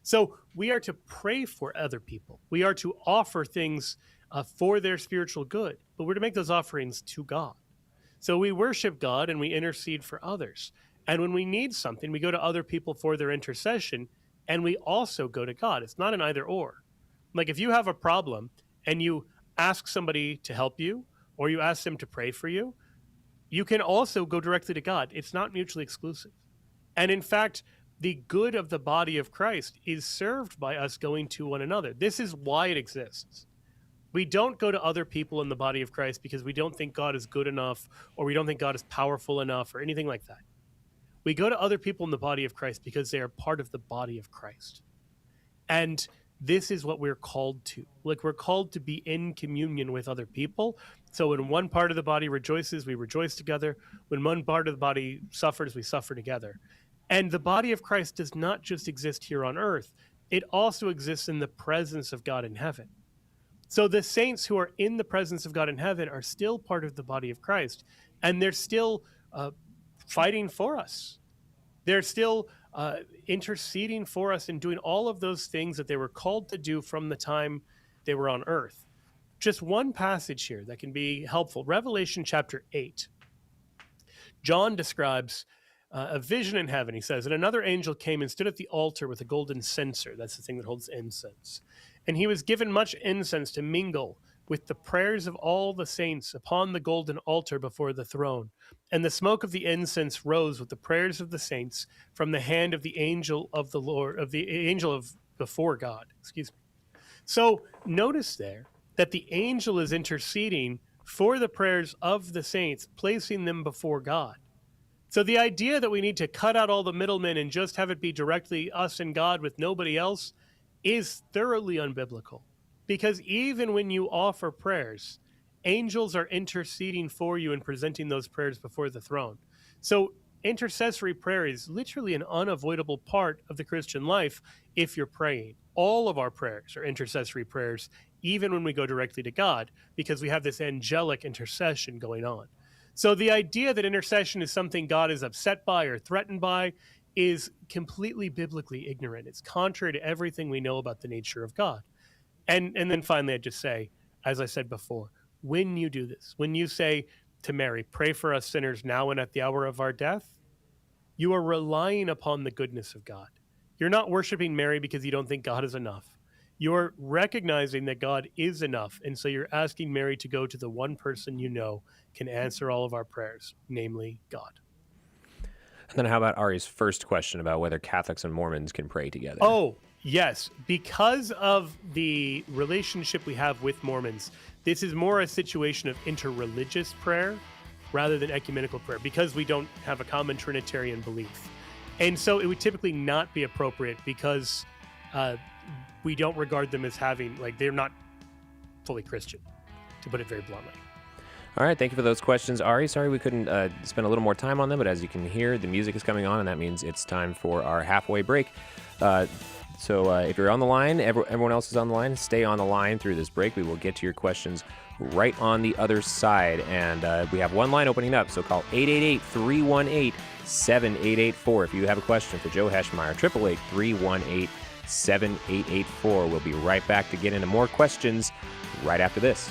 [SPEAKER 2] So we are to pray for other people. We are to offer things for their spiritual good, but we're to make those offerings to God. So we worship God and we intercede for others. And when we need something, we go to other people for their intercession, and we also go to God. It's not an either or. Like, if you have a problem and you ask somebody to help you, or you ask them to pray for you, you can also go directly to God. It's not mutually exclusive. And in fact, the good of the body of Christ is served by us going to one another. This is why it exists. We don't go to other people in the body of Christ because we don't think God is good enough, or we don't think God is powerful enough, or anything like that. We go to other people in the body of Christ because they are part of the body of Christ. And this is what we're called to. Like, we're called to be in communion with other people. So when one part of the body rejoices, we rejoice together. When one part of the body suffers, we suffer together. And the body of Christ does not just exist here on earth. It also exists in the presence of God in heaven. So the saints who are in the presence of God in heaven are still part of the body of Christ. And they're still fighting for us. They're still interceding for us and doing all of those things that they were called to do from the time they were on earth. Just one passage here that can be helpful. Revelation chapter 8. John describes a vision in heaven. He says, and another angel came and stood at the altar with a golden censer. That's the thing that holds incense. And he was given much incense to mingle with the prayers of all the saints upon the golden altar before the throne. And the smoke of the incense rose with the prayers of the saints from the hand of the angel of the Lord, of the angel of before God. Excuse me. So notice there that the angel is interceding for the prayers of the saints, placing them before God. So the idea that we need to cut out all the middlemen and just have it be directly us and God with nobody else is thoroughly unbiblical. Because even when you offer prayers, angels are interceding for you and presenting those prayers before the throne. So intercessory prayer is literally an unavoidable part of the Christian life if you're praying. All of our prayers are intercessory prayers, even when we go directly to God, because we have this angelic intercession going on. So the idea that intercession is something God is upset by or threatened by is completely biblically ignorant. It's contrary to everything we know about the nature of God. And then finally, I'd just say, as I said before, when you do this, when you say to Mary, pray for us sinners now and at the hour of our death, you are relying upon the goodness of God. You're not worshiping Mary because you don't think God is enough. You're recognizing that God is enough, and so you're asking Mary to go to the one person you know can answer all of our prayers, namely God.
[SPEAKER 1] And then how about Ari's first question about whether Catholics and Mormons can pray together?
[SPEAKER 2] Oh, yes. Because of the relationship we have with Mormons, this is more a situation of interreligious prayer rather than ecumenical prayer, because we don't have a common Trinitarian belief. And so it would typically not be appropriate because we don't regard them as having, like, they're not fully Christian, to put it very bluntly.
[SPEAKER 1] All right, thank you for those questions, Ari. Sorry we couldn't spend a little more time on them, but as you can hear, the music is coming on, and that means it's time for our halfway break. So if you're on the line, everyone else is on the line, stay on the line through this break. We will get to your questions right on the other side. And we have one line opening up, so call 888-318-7884 if you have a question for Joe Heschmeyer, 888-318-7884. We'll be right back to get into more questions right after this.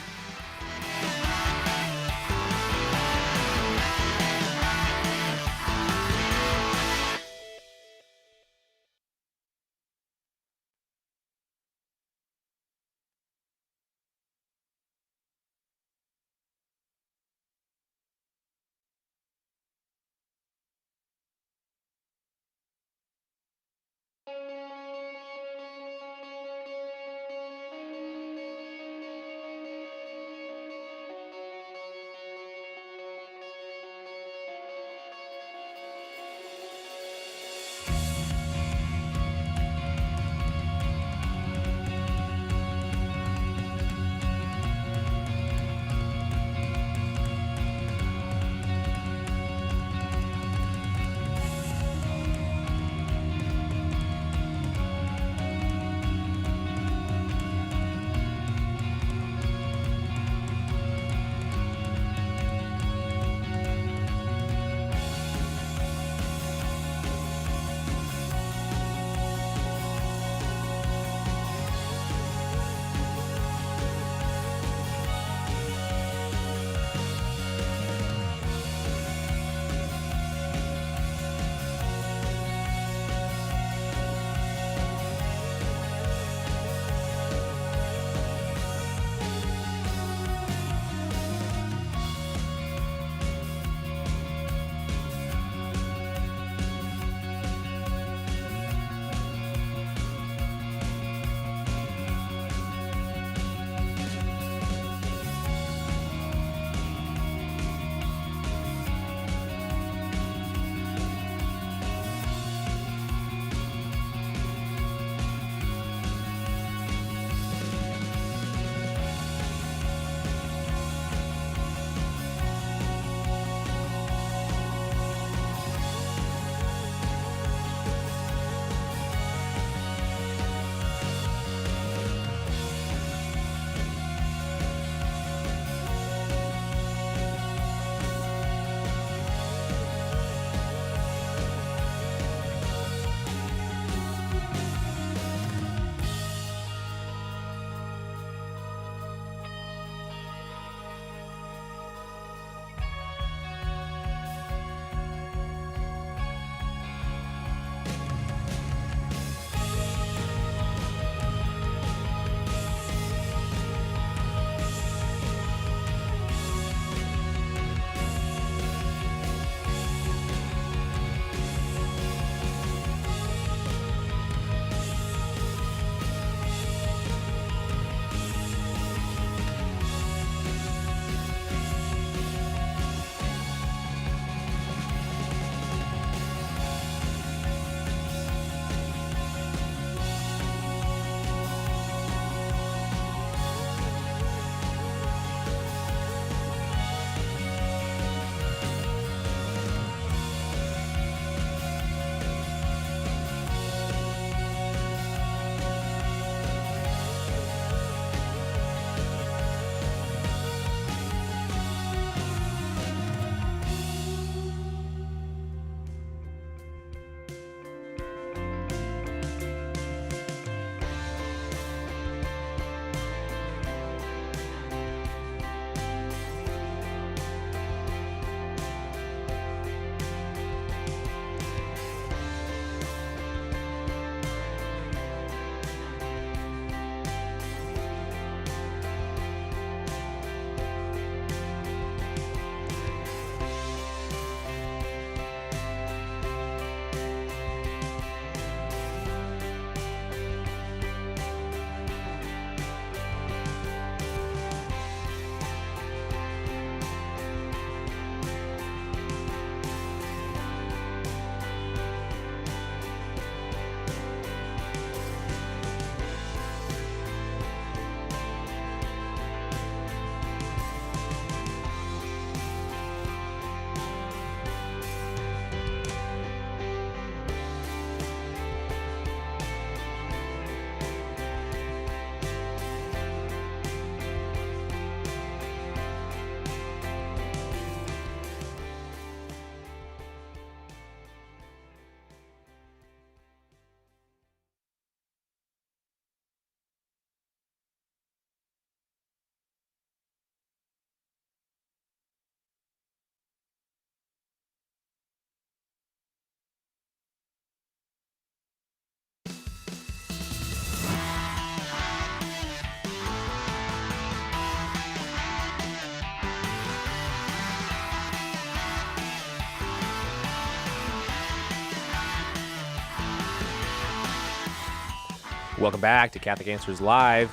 [SPEAKER 1] Welcome back to Catholic Answers Live.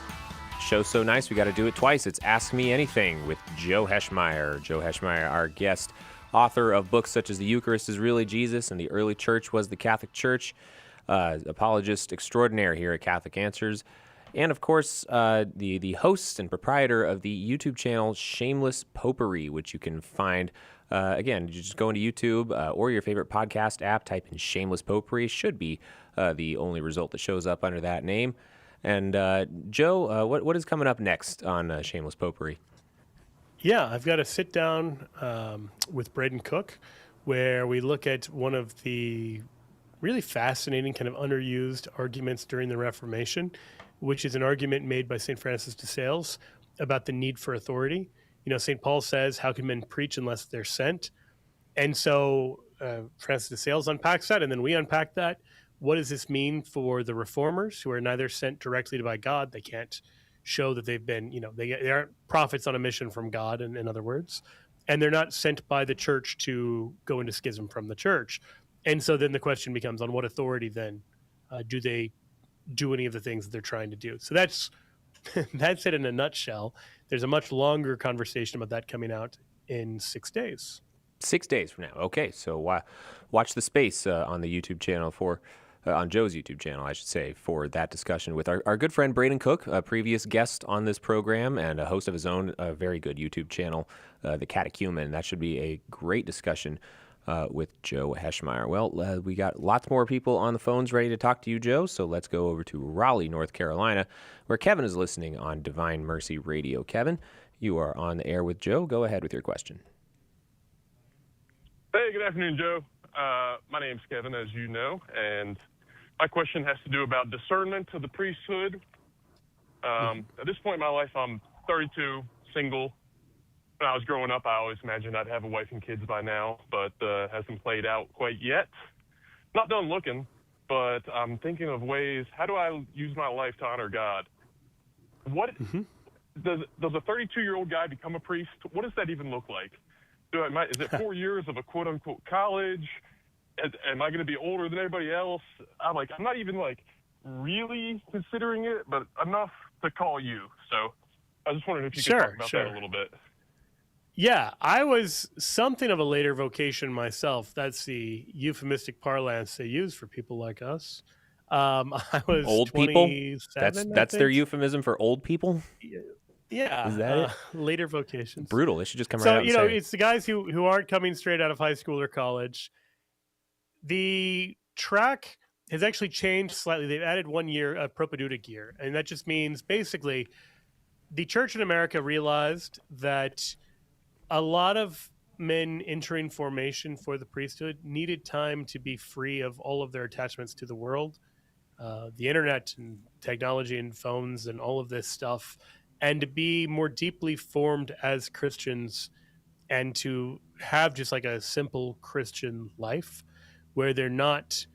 [SPEAKER 1] Show's so nice, we got to do it twice. It's Ask Me Anything with Joe Heschmeyer. Joe Heschmeyer, our guest, author of books such as The Eucharist is Really Jesus and The Early Church Was the Catholic Church, apologist extraordinaire here at Catholic Answers, and of course, the host and proprietor of the YouTube channel Shameless Popery, which you can find. Again, you just go into YouTube or your favorite podcast app, type in Shameless Popery. Should be the only result that shows up under that name. And Joe, what is coming up next on Shameless Popery?
[SPEAKER 2] Yeah, I've got a sit down with Braden Cook where we look at one of the really fascinating, kind of underused arguments during the Reformation, which is an argument made by St. Francis de Sales about the need for authority. You know, St. Paul says, how can men preach unless they're sent? And so Francis de Sales unpacks that, and then we unpack that. What does this mean for the reformers who are neither sent directly by God? They can't show that they've been, they aren't prophets on a mission from God, in other words. And they're not sent by the church to go into schism from the church. And so then the question becomes, on what authority then do they do any of the things that they're trying to do? So that's it in a nutshell. There's a much longer conversation about that coming out in 6 days.
[SPEAKER 1] 6 days from now. Okay, so watch the space on the YouTube channel for, on Joe's YouTube channel, I should say, for that discussion with our good friend Braden Cook, a previous guest on this program and a host of his own very good YouTube channel, The Catechumen. That should be a great discussion with Joe Heschmeyer. Well, we got lots more people on the phones ready to talk to you, Joe, so let's go over to Raleigh, North Carolina, where Kevin is listening on Divine Mercy Radio. Kevin, you are on the air with Joe. Go ahead with your question.
[SPEAKER 16] Hey, good afternoon, Joe. My name's Kevin, as you know, and my question has to do about discernment of the priesthood. At this point in my life, I'm 32, single. When I was growing up, I always imagined I'd have a wife and kids by now, but hasn't played out quite yet. Not done looking, but I'm thinking of ways, how do I use my life to honor God? What does a 32-year-old guy become a priest? What does that even look like? Is it 4 years of a quote-unquote college? Am I going to be older than everybody else? I'm not even really considering it, but enough to call you. So I was just wondering if you could talk about that a little bit.
[SPEAKER 2] Yeah, I was something of a later vocation myself. That's the euphemistic parlance they use for people like us. I was
[SPEAKER 1] old people. That's their euphemism for old people.
[SPEAKER 2] Yeah,
[SPEAKER 1] is that it?
[SPEAKER 2] Later vocations.
[SPEAKER 1] Brutal. They should just come right out and say.
[SPEAKER 2] It's the guys who aren't coming straight out of high school or college. The track has actually changed slightly. They've added 1 year of propedeutic year, and that just means basically the church in America realized that a lot of men entering formation for the priesthood needed time to be free of all of their attachments to the world, the internet and technology and phones and all of this stuff, and to be more deeply formed as Christians and to have just like a simple Christian life where they're not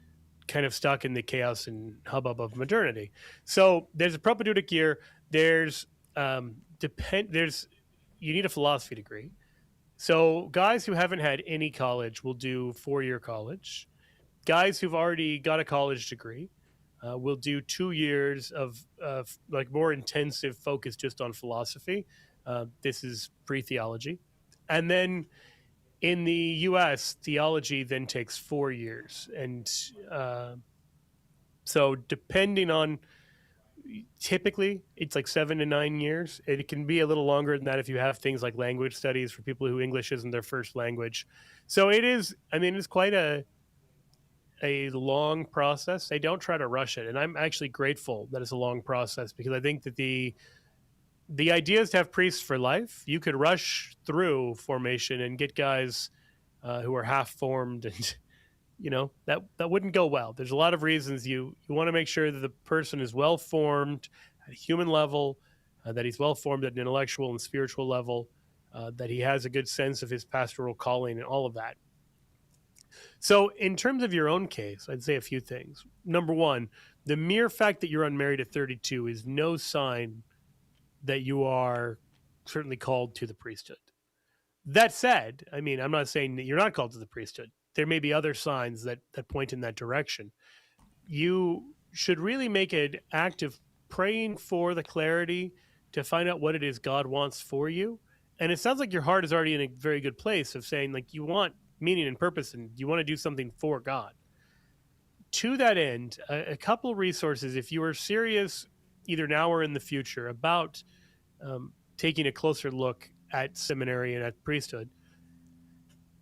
[SPEAKER 2] kind of stuck in the chaos and hubbub of modernity. So there's a propedeutic year. There's you need a philosophy degree. So guys who haven't had any college will do 4-year college. Guys who've already got a college degree will do 2 years of more intensive focus just on philosophy. This is pre-theology. And then in the U.S., theology then takes 4 years. And so depending on, typically it's 7 to 9 years. It can be a little longer than that if you have things like language studies for people who English isn't their first language. So it is, it's quite a long process. They don't try to rush it. And I'm actually grateful that it's a long process because I think that the idea is to have priests for life. You could rush through formation and get guys who are half formed and that wouldn't go well. There's a lot of reasons you want to make sure that the person is well formed at a human level, that he's well formed at an intellectual and spiritual level, that he has a good sense of his pastoral calling and all of that. So in terms of your own case, I'd say a few things. Number one, the mere fact that you're unmarried at 32 is no sign that you are certainly called to the priesthood. That said, I'm not saying that you're not called to the priesthood. There may be other signs that point in that direction. You should really make an act of praying for the clarity to find out what it is God wants for you. And it sounds like your heart is already in a very good place of saying, like, you want meaning and purpose and you want to do something for God. To that end, a couple resources, if you are serious, either now or in the future, about taking a closer look at seminary and at priesthood.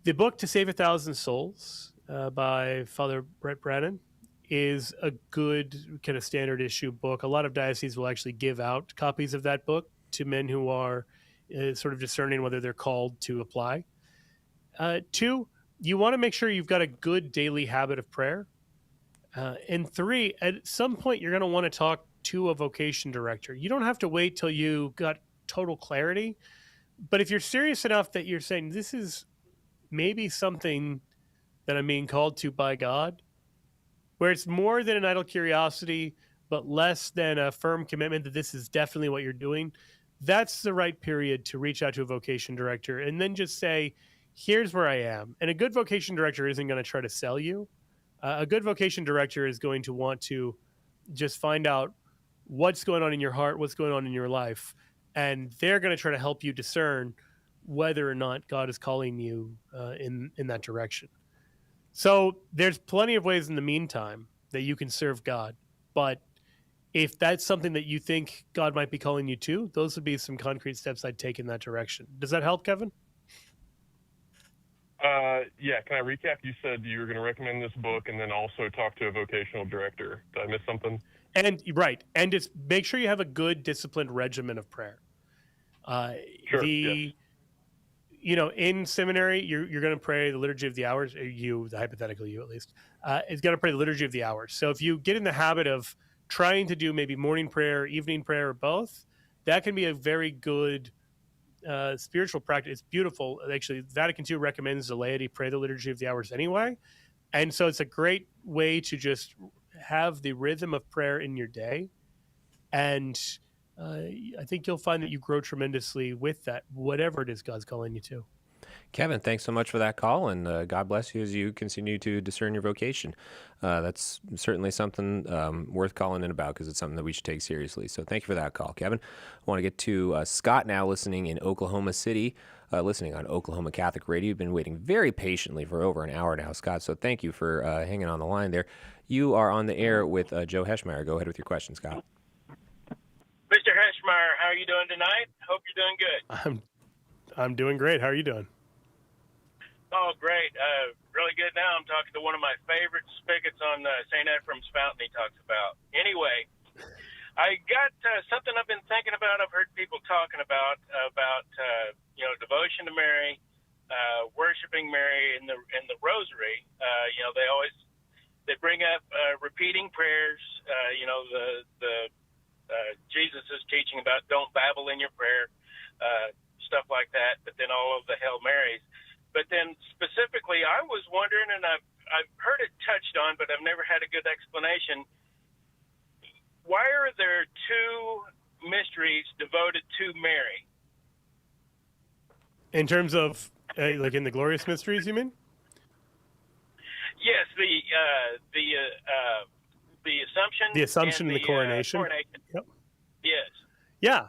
[SPEAKER 2] The book To Save 1,000 Souls by Father Brett Brannon is a good kind of standard issue book. A lot of dioceses will actually give out copies of that book to men who are sort of discerning whether they're called to apply. Two, you want to make sure you've got a good daily habit of prayer. And three, at some point, you're going to want to talk to a vocation director. You don't have to wait till you got total clarity. But if you're serious enough that you're saying, this is maybe something that I'm being called to by God, where it's more than an idle curiosity, but less than a firm commitment that this is definitely what you're doing, that's the right period to reach out to a vocation director and then just say, here's where I am. And a good vocation director isn't going to try to sell you. A good vocation director is going to want to just find out what's going on in your heart, what's going on in your life, and they're going to try to help you discern whether or not God is calling you in that direction. So there's plenty of ways in the meantime that you can serve God. But if that's something that you think God might be calling you to, those would be some concrete steps I'd take in that direction. Does that help, Kevin?
[SPEAKER 16] Yeah, can I recap? You said you were going to recommend this book and then also talk to a vocational director. Did I miss something?
[SPEAKER 2] And right. And it's make sure you have a good disciplined regimen of prayer.
[SPEAKER 16] Sure, yes.
[SPEAKER 2] You know, in seminary, you're going to pray the Liturgy of the Hours, the hypothetical you at least, is going to pray the Liturgy of the Hours. So if you get in the habit of trying to do maybe morning prayer, evening prayer, or both, that can be a very good spiritual practice. It's beautiful. Actually, Vatican II recommends the laity pray the Liturgy of the Hours anyway. And so it's a great way to just have the rhythm of prayer in your day. And I think you'll find that you grow tremendously with that, whatever it is God's calling you to.
[SPEAKER 1] Kevin, thanks so much for that call, and God bless you as you continue to discern your vocation. That's certainly something worth calling in about because it's something that we should take seriously. So thank you for that call, Kevin. I want to get to Scott now, listening in Oklahoma City, listening on Oklahoma Catholic Radio. You've been waiting very patiently for over an hour now, Scott, so thank you for hanging on the line there. You are on the air with Joe Heschmeyer. Go ahead with your question, Scott.
[SPEAKER 17] Mr. Heschmeyer, how are you doing tonight? Hope you're doing good.
[SPEAKER 2] I'm doing great. How are you doing?
[SPEAKER 17] Oh, great. Really good now. I'm talking to one of my favorite spigots on St. Ephraim's Fountain he talks about. Anyway, I got something I've been thinking about. I've heard people talking about devotion to Mary, worshiping Mary in the Rosary. They bring up repeating prayers. Jesus' teaching about don't babble in your prayer, stuff like that. But then all of the Hail Marys. But then specifically, I was wondering, and I've heard it touched on, but I've never had a good explanation. Why are there two mysteries devoted to Mary?
[SPEAKER 2] In terms of, like in the Glorious Mysteries, you mean?
[SPEAKER 17] Yes, the Assumption.
[SPEAKER 2] The Assumption and the Coronation.
[SPEAKER 17] Yep. Yes.
[SPEAKER 2] Yeah.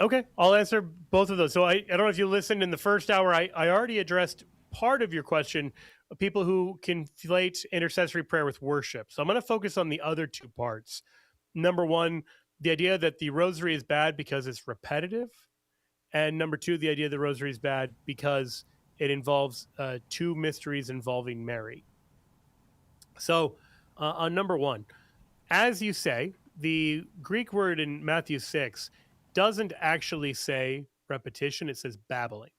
[SPEAKER 2] Okay, I'll answer both of those. So I don't know if you listened in the first hour. I already addressed part of your question, people who conflate intercessory prayer with worship. So I'm going to focus on the other two parts. Number one, the idea that the Rosary is bad because it's repetitive. And number two, the idea the Rosary is bad because it involves two mysteries involving Mary. So on number one, as you say, the Greek word in Matthew 6 doesn't actually say repetition, it says babbling.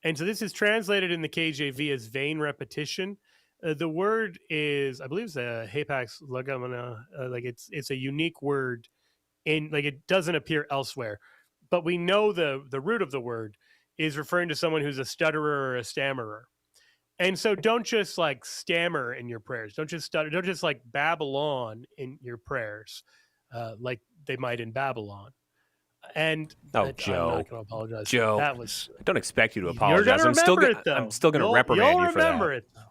[SPEAKER 2] And so this is translated in the KJV as vain repetition. The word is, I believe it's a hapax legomena, it's a unique word, it doesn't appear elsewhere. But we know the root of the word is referring to someone who's a stutterer or a stammerer. And so don't just stammer in your prayers. Don't just stutter. Don't just babble on in your prayers like they might in Babylon. And
[SPEAKER 1] Joe,
[SPEAKER 2] I'm not going to apologize.
[SPEAKER 1] Joe,
[SPEAKER 2] that was.
[SPEAKER 1] I don't expect you to apologize.
[SPEAKER 2] I'm still going
[SPEAKER 1] to reprimand you for that.
[SPEAKER 2] Remember it, though.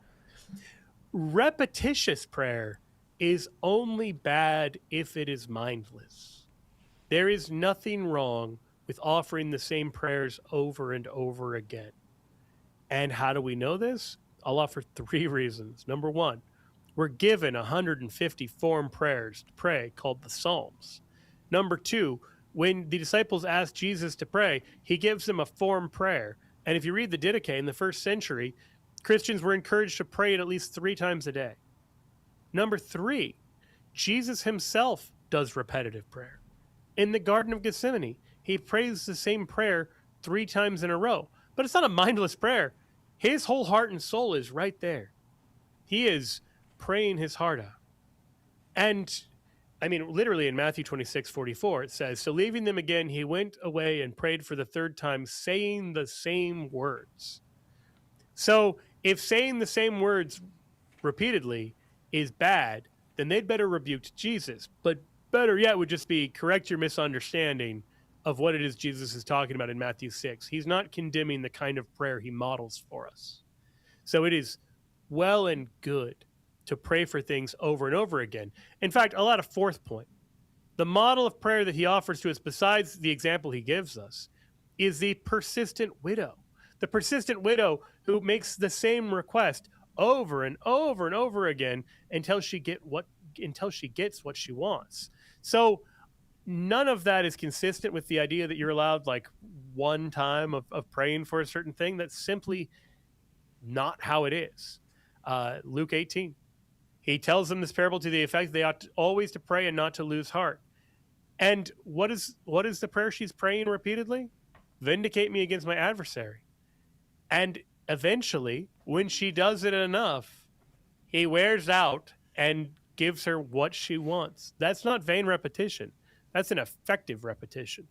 [SPEAKER 2] Repetitious prayer is only bad if it is mindless. There is nothing wrong with offering the same prayers over and over again. And how do we know this? I'll offer 3 reasons. Number 1, we're given 150 form prayers to pray called the Psalms. Number 2, when the disciples ask Jesus to pray, he gives them a form prayer. And if you read the Didache in the first century, Christians were encouraged to pray it at least 3 times a day. Number 3, Jesus himself does repetitive prayer. In the Garden of Gethsemane, he prays the same prayer 3 times in a row. But it's not a mindless prayer. His whole heart and soul is right there. He is praying his heart out. And, I mean, literally in Matthew 26:44, it says, "So leaving them again, he went away and prayed for the 3rd time, saying the same words." So if saying the same words repeatedly is bad, then they'd better rebuke Jesus. But better yet would just be correct your misunderstanding of what it is Jesus is talking about in Matthew 6. He's not condemning the kind of prayer he models for us. So it is well and good to pray for things over and over again. In fact, I'll add a 4th point. The model of prayer that he offers to us, besides the example he gives us, is the persistent widow. The persistent widow who makes the same request over and over and over again until she gets what she wants. So none of that is consistent with the idea that you're allowed like one time of praying for a certain thing. That's simply not how it is. Luke 18, he tells them this parable to the effect they ought always to pray and not to lose heart. And what is the prayer she's praying repeatedly? Vindicate me against my adversary. And eventually, when she does it enough, he wears out and gives her what she wants. That's not vain repetition. That's an effective repetition.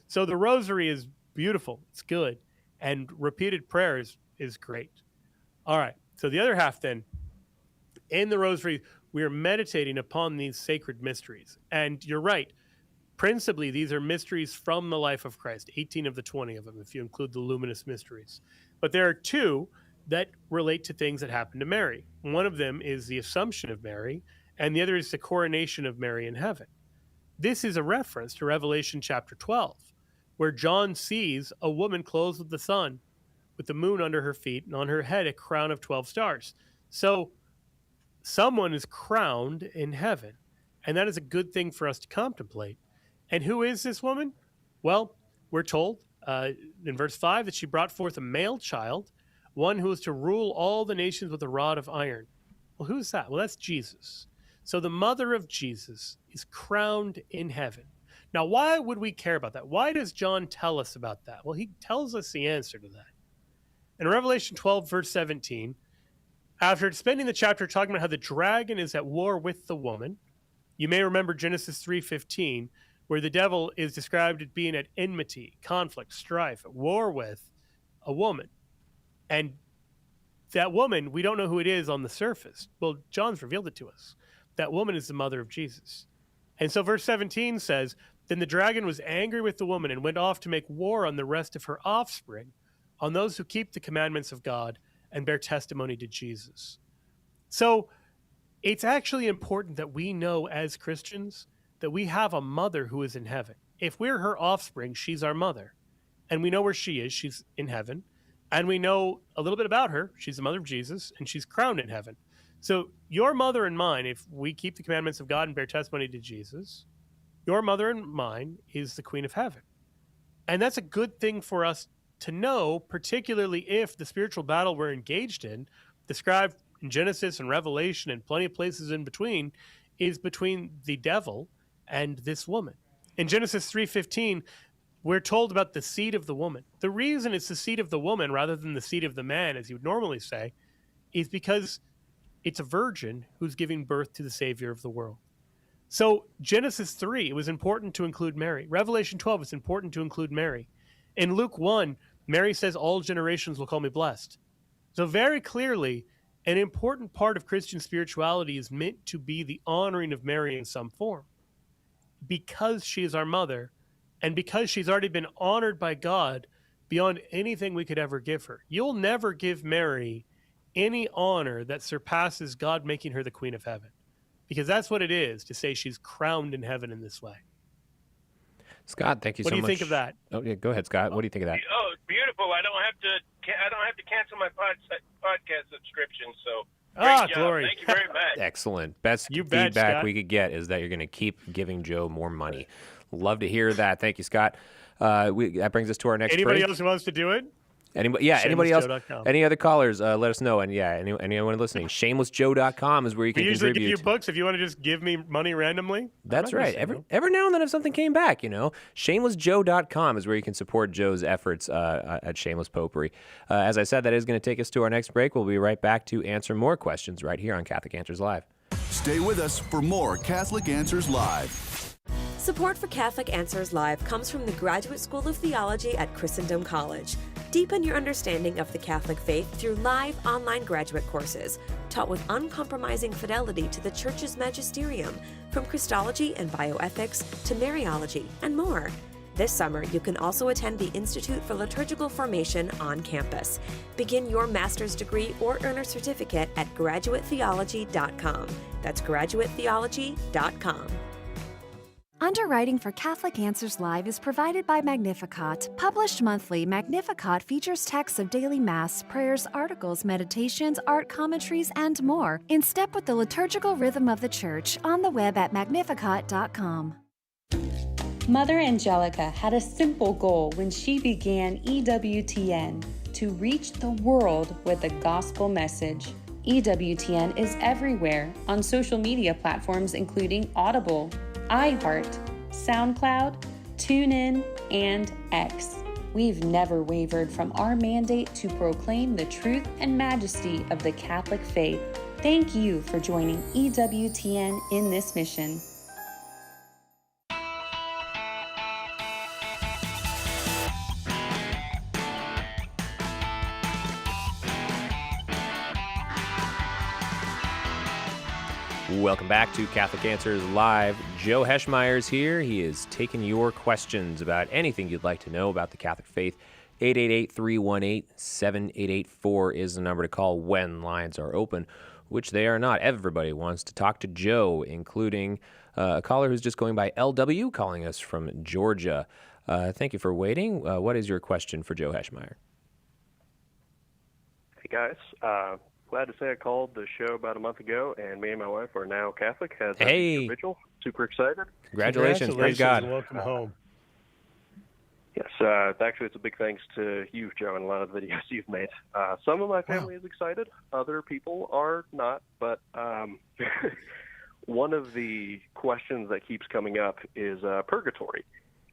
[SPEAKER 2] So the Rosary is beautiful. It's good. And repeated prayer is great. All right. So the other half then, in the Rosary, we are meditating upon these sacred mysteries. And you're right. Principally, these are mysteries from the life of Christ, 18 of the 20 of them, if you include the luminous mysteries. But there are 2 that relate to things that happened to Mary. One of them is the Assumption of Mary, and the other is the coronation of Mary in heaven. This is a reference to Revelation chapter 12, where John sees a woman clothed with the sun, with the moon under her feet, and on her head a crown of 12 stars. So someone is crowned in heaven, and that is a good thing for us to contemplate. And who is this woman? Well, we're told in verse 5 that she brought forth a male child, one who is to rule all the nations with a rod of iron. Well, who is that? Well, that's Jesus. So the mother of Jesus is crowned in heaven. Now, why would we care about that? Why does John tell us about that? Well, he tells us the answer to that. In Revelation 12, verse 17, after spending the chapter talking about how the dragon is at war with the woman, you may remember Genesis 3:15, where the devil is described as being at enmity, conflict, strife, at war with a woman. And that woman, we don't know who it is on the surface. Well, John's revealed it to us. That woman is the mother of Jesus. And so verse 17 says, "Then the dragon was angry with the woman and went off to make war on the rest of her offspring, on those who keep the commandments of God and bear testimony to Jesus." So it's actually important that we know as Christians that we have a mother who is in heaven. If we're her offspring, she's our mother. And we know where she is. She's in heaven. And we know a little bit about her. She's the mother of Jesus, and she's crowned in heaven. So your mother and mine, if we keep the commandments of God and bear testimony to Jesus, your mother and mine is the Queen of Heaven. And that's a good thing for us to know, particularly if the spiritual battle we're engaged in, described in Genesis and Revelation and plenty of places in between, is between the devil and this woman. In Genesis 3:15, we're told about the seed of the woman. The reason it's the seed of the woman rather than the seed of the man, as you would normally say, is because it's a virgin who's giving birth to the Savior of the world. So Genesis 3, it was important to include Mary. Revelation 12, it's important to include Mary. In Luke 1, Mary says, "All generations will call me blessed." So very clearly, an important part of Christian spirituality is meant to be the honoring of Mary in some form. Because she is our mother, and because she's already been honored by God beyond anything we could ever give her. You'll never give Mary any honor that surpasses God making her the Queen of Heaven, because that's what it is to say she's crowned in heaven in this way.
[SPEAKER 1] Scott, thank you
[SPEAKER 2] What
[SPEAKER 1] so
[SPEAKER 2] do
[SPEAKER 1] much.
[SPEAKER 2] you think of that?
[SPEAKER 1] Oh, yeah, go ahead, Scott. What do you think of that?
[SPEAKER 17] Oh, it's beautiful. I don't have to cancel my podcast subscription. So great job.
[SPEAKER 2] Glory.
[SPEAKER 17] Thank you very much.
[SPEAKER 1] Excellent. Best
[SPEAKER 2] You bet,
[SPEAKER 1] feedback
[SPEAKER 2] Scott.
[SPEAKER 1] we could get is that you're going to keep giving Joe more money. Love to hear that. Thank you, Scott. That brings us to our next
[SPEAKER 2] Anybody
[SPEAKER 1] break.
[SPEAKER 2] else who wants to do it?
[SPEAKER 1] Anybody else?
[SPEAKER 2] ShamelessJoe.com.
[SPEAKER 1] Any other callers? Let us know. And yeah, anyone listening, ShamelessJoe.com is where you
[SPEAKER 2] We
[SPEAKER 1] can
[SPEAKER 2] usually
[SPEAKER 1] contribute.
[SPEAKER 2] give you books if you want to just give me money randomly.
[SPEAKER 1] That's
[SPEAKER 2] I'm not
[SPEAKER 1] right.
[SPEAKER 2] gonna say no.
[SPEAKER 1] Every now and then, if something came back, ShamelessJoe.com is where you can support Joe's efforts at Shameless Popery. As I said, that is going to take us to our next break. We'll be right back to answer more questions right here on Catholic Answers Live.
[SPEAKER 18] Stay with us for more Catholic Answers Live.
[SPEAKER 9] Support for Catholic Answers Live comes from the Graduate School of Theology at Christendom College. Deepen your understanding of the Catholic faith through live online graduate courses, taught with uncompromising fidelity to the Church's magisterium, from Christology and bioethics to Mariology and more. This summer, you can also attend the Institute for Liturgical Formation on campus. Begin your master's degree or earn a certificate at graduatetheology.com. That's graduatetheology.com.
[SPEAKER 5] Underwriting for Catholic Answers Live is provided by Magnificat. Published monthly, Magnificat features texts of daily Mass, prayers, articles, meditations, art commentaries, and more, in step with the liturgical rhythm of the Church, on the web at magnificat.com.
[SPEAKER 19] Mother Angelica had a simple goal when she began EWTN: to reach the world with the gospel message. EWTN is everywhere on social media platforms including Audible, iHeart, SoundCloud, TuneIn, and X. We've never wavered from our mandate to proclaim the truth and majesty of the Catholic faith. Thank you for joining EWTN in this mission.
[SPEAKER 1] Welcome back to Catholic Answers Live. Joe Heschmeyer's here. He is taking your questions about anything you'd like to know about the Catholic faith. 888-318-7884 is the number to call when lines are open, which they are not. Everybody wants to talk to Joe, including a caller who's just going by LW, calling us from Georgia. Thank you for waiting. What is your question for Joe Heschmeyer?
[SPEAKER 20] Hey, guys. Glad to say I called the show about a month ago, and me and my wife are now Catholic. Had that vigil. Super excited.
[SPEAKER 1] Congratulations. Praise God.
[SPEAKER 2] Welcome home.
[SPEAKER 20] Yes, actually, it's a big thanks to you, Joe, and a lot of the videos you've made. Some of my family is excited. Other people are not. But one of the questions that keeps coming up is purgatory.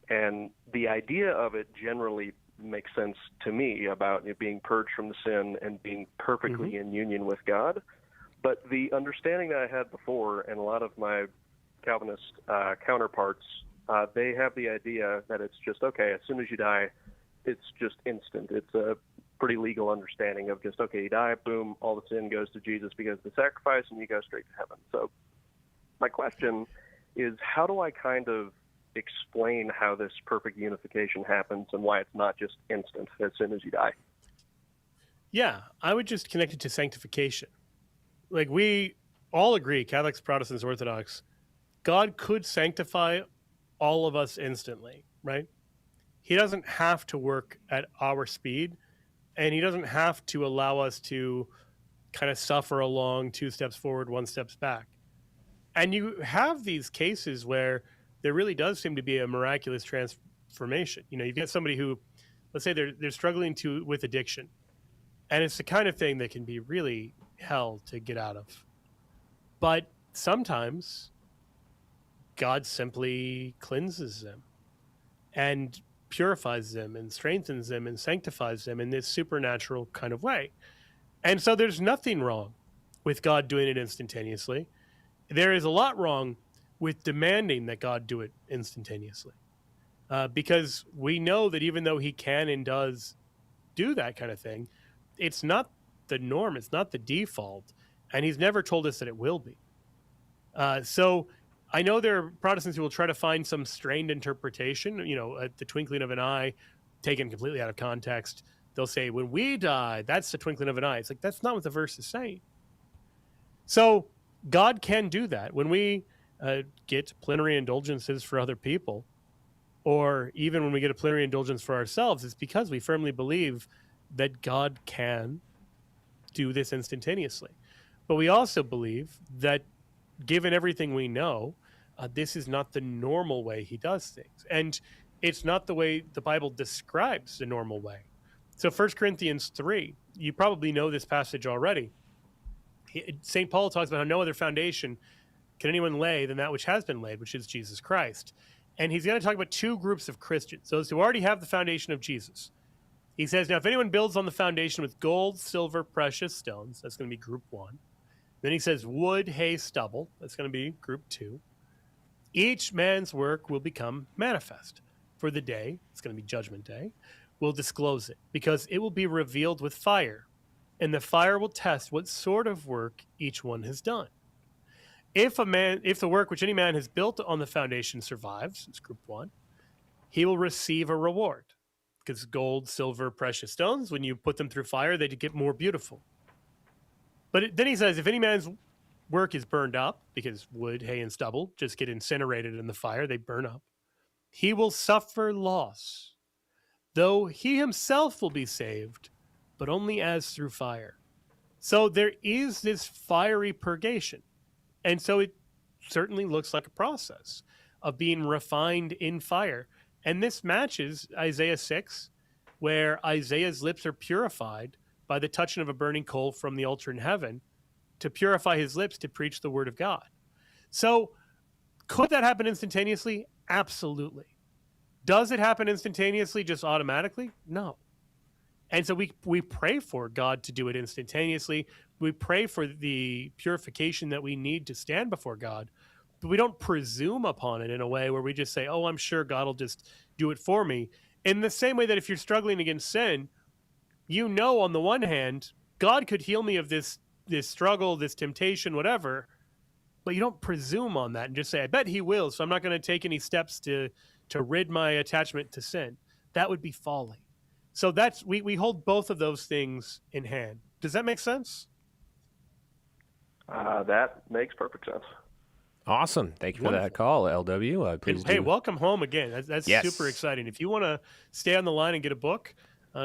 [SPEAKER 20] And the idea of it generally makes sense to me about it being purged from the sin and being perfectly in union with God. But the understanding that I had before, and a lot of my Calvinist counterparts, they have the idea that it's just, okay, as soon as you die, it's just instant. It's a pretty legal understanding of just, okay, you die, boom, all the sin goes to Jesus because of the sacrifice, and you go straight to heaven. So my question is, how do I kind of explain how this perfect unification happens and why it's not just instant as soon as you die?
[SPEAKER 2] Yeah, I would just connect it to sanctification. Like, we all agree, Catholics, Protestants, Orthodox, God could sanctify all of us instantly, right? He doesn't have to work at our speed, and he doesn't have to allow us to kind of suffer along 2 steps forward, 1 step back. And you have these cases where there really does seem to be a miraculous transformation. You know, you've got somebody who, let's say they're struggling with addiction, and it's the kind of thing that can be really hell to get out of. But sometimes God simply cleanses them and purifies them and strengthens them and sanctifies them in this supernatural kind of way. And so there's nothing wrong with God doing it instantaneously. There is a lot wrong with demanding that God do it instantaneously. Because we know that even though he can and does do that kind of thing, it's not the norm, it's not the default, and he's never told us that it will be. So I know there are Protestants who will try to find some strained interpretation, you know, at the twinkling of an eye, taken completely out of context. They'll say, when we die, that's the twinkling of an eye. It's like, that's not what the verse is saying. So God can do that. When we get plenary indulgences for other people, or even when we get a plenary indulgence for ourselves, it's because we firmly believe that God can do this instantaneously. But we also believe that, given everything we know, this is not the normal way he does things. And it's not the way the Bible describes the normal way. So 1 Corinthians 3, you probably know this passage already. St. Paul talks about how no other foundation can anyone lay than that which has been laid, which is Jesus Christ. And he's going to talk about two groups of Christians, those who already have the foundation of Jesus. He says, now, if anyone builds on the foundation with gold, silver, precious stones, that's going to be group 1. Then he says wood, hay, stubble, that's going to be group 2. Each man's work will become manifest, for the day, it's going to be Judgment Day, will disclose it, because it will be revealed with fire, and the fire will test what sort of work each one has done. If the work which any man has built on the foundation survives, it's group 1, he will receive a reward. Because gold, silver, precious stones, when you put them through fire, they get more beautiful. But then he says, if any man's work is burned up, because wood, hay, and stubble just get incinerated in the fire, they burn up, he will suffer loss, though he himself will be saved, but only as through fire. So there is this fiery purgation. And so it certainly looks like a process of being refined in fire. And this matches Isaiah 6, where Isaiah's lips are purified by the touching of a burning coal from the altar in heaven to purify his lips to preach the word of God. So could that happen instantaneously? Absolutely. Does it happen instantaneously just automatically? No. And so we pray for God to do it instantaneously. We pray for the purification that we need to stand before God, but we don't presume upon it in a way where we just say, oh, I'm sure God will just do it for me. In the same way that if you're struggling against sin, you know, on the one hand, God could heal me of this struggle, this temptation, whatever, but you don't presume on that and just say, I bet he will, so I'm not going to take any steps to rid my attachment to sin. That would be folly. So that's we hold both of those things in hand. Does that make sense?
[SPEAKER 20] That makes perfect sense.
[SPEAKER 1] Awesome. Thank you for that call, LW. Please
[SPEAKER 2] Hey, welcome home again. That's
[SPEAKER 1] Yes.
[SPEAKER 2] super exciting. If you want to stay on the line and get a book,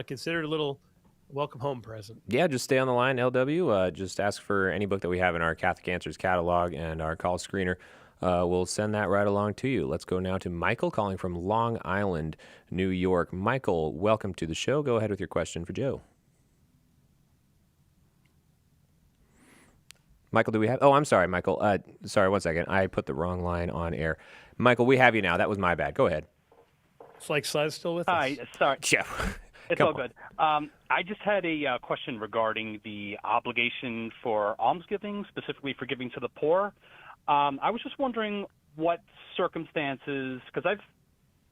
[SPEAKER 2] consider it a little welcome home present.
[SPEAKER 1] Yeah, just stay on the line, LW. Just ask for any book that we have in our Catholic Answers catalog, and our call screener will send that right along to you. Let's go now to Michael calling from Long Island, New York. Michael, welcome to the show. Go ahead with your question for Joe. Michael, do we have... Oh, I'm sorry, Michael. Sorry, 1 second. I put the wrong line on air. Michael, we have you now. That was my bad. Go ahead.
[SPEAKER 2] It's like Sly's still with us.
[SPEAKER 21] Hi, sorry.
[SPEAKER 1] Yeah.
[SPEAKER 21] It's all good. I just had a question regarding the obligation for almsgiving, specifically for giving to the poor. I was just wondering what circumstances, because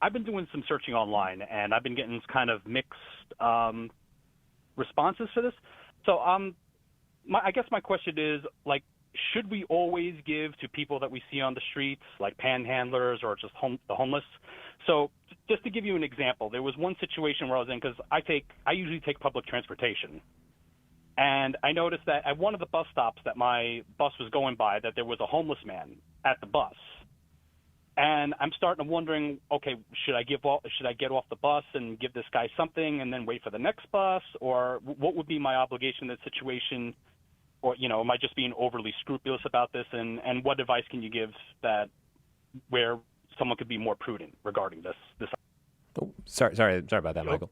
[SPEAKER 21] I've been doing some searching online, and I've been getting kind of mixed responses to this. So I guess my question is, like, should we always give to people that we see on the streets, like panhandlers or just the homeless? So just to give you an example, there was one situation where I was in, because I usually take public transportation. And I noticed that at one of the bus stops that my bus was going by, that there was a homeless man at the bus. And I'm starting to wondering, okay, should I get off the bus and give this guy something and then wait for the next bus? Or what would be my obligation in that situation? Or, am I just being overly scrupulous about this? And what advice can you give that where someone could be more prudent regarding this?
[SPEAKER 1] Oh, sorry about that, Michael.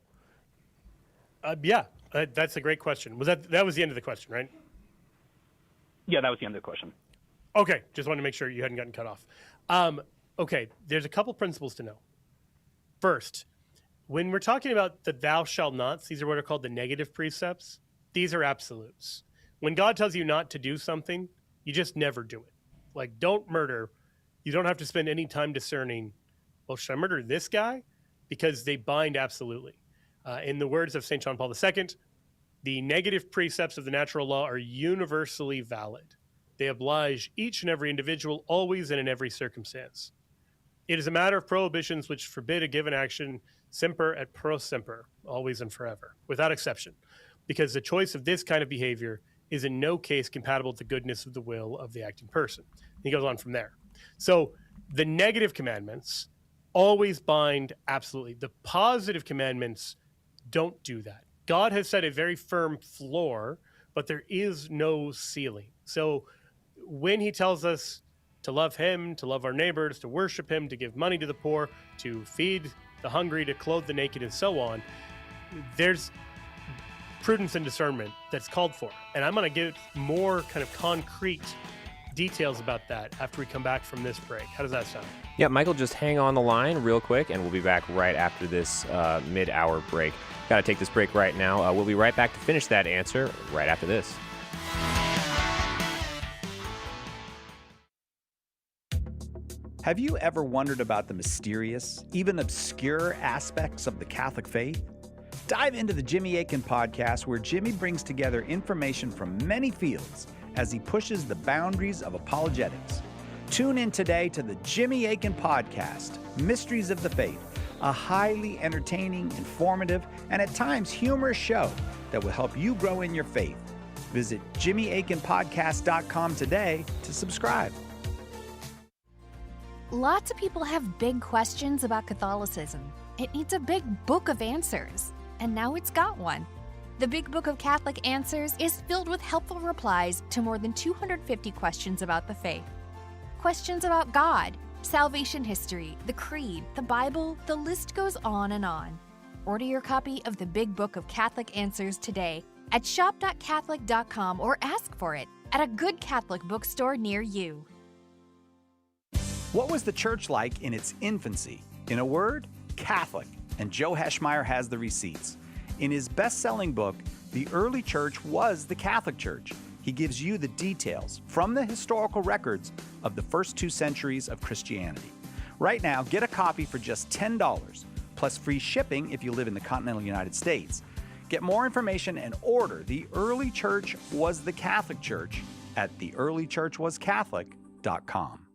[SPEAKER 2] Yeah, that's a great question. That was the end of the question, right?
[SPEAKER 21] Yeah, that was the end of the question.
[SPEAKER 2] Okay, just wanted to make sure you hadn't gotten cut off. Okay, there's a couple principles to know. First, when we're talking about the thou shalt nots, these are what are called the negative precepts. These are absolutes. When God tells you not to do something, you just never do it. Like, don't murder. You don't have to spend any time discerning, well, should I murder this guy? Because they bind absolutely. In the words of St. John Paul II, the negative precepts of the natural law are universally valid. They oblige each and every individual always and in every circumstance. It is a matter of prohibitions which forbid a given action semper et pro semper, always and forever, without exception, because the choice of this kind of behavior is in no case compatible with the goodness of the will of the acting person. He goes on from there. So the negative commandments always bind absolutely. The positive commandments don't do that. God has set a very firm floor, but there is no ceiling. So when he tells us to love him, to love our neighbors, to worship him, to give money to the poor, to feed the hungry, to clothe the naked, and so on, there's prudence and discernment that's called for. And I'm going to give more kind of concrete details about that after we come back from this break. How does that sound?
[SPEAKER 1] Yeah, Michael, just hang on the line real quick, and we'll be back right after this mid-hour break. Got to take this break right now. We'll be right back to finish that answer right after this.
[SPEAKER 3] Have you ever wondered about the mysterious, even obscure aspects of the Catholic faith? Dive into the Jimmy Akin podcast, where Jimmy brings together information from many fields as he pushes the boundaries of apologetics. Tune in today to the Jimmy Akin podcast, Mysteries of the Faith, a highly entertaining, informative, and at times humorous show that will help you grow in your faith. Visit JimmyAkinPodcast.com today to subscribe.
[SPEAKER 5] Lots of people have big questions about Catholicism. It needs a big book of answers, and now it's got one. The Big Book of Catholic Answers is filled with helpful replies to more than 250 questions about the faith. Questions about God, salvation history, the Creed, the Bible, the list goes on and on. Order your copy of the Big Book of Catholic Answers today at shop.catholic.com or ask for it at a good Catholic bookstore near you.
[SPEAKER 3] What was the church like in its infancy? In a word, Catholic, and Joe Heschmeyer has the receipts. In his best-selling book, The Early Church Was the Catholic Church, he gives you the details from the historical records of the first 2 centuries of Christianity. Right now, get a copy for just $10, plus free shipping if you live in the continental United States. Get more information and order The Early Church Was the Catholic Church at theearlychurchwascatholic.com.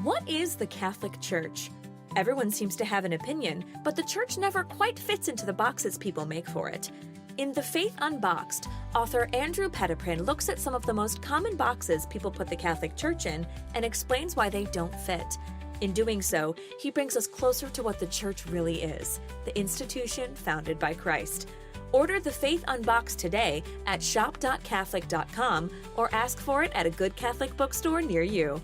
[SPEAKER 9] What is the Catholic Church? Everyone seems to have an opinion, but the church never quite fits into the boxes people make for it. In The Faith Unboxed, author Andrew Petiprin looks at some of the most common boxes people put the Catholic Church in and explains why they don't fit. In doing so, he brings us closer to what the church really is, the institution founded by Christ. Order The Faith Unboxed today at shop.catholic.com or ask for it at a good Catholic bookstore near you.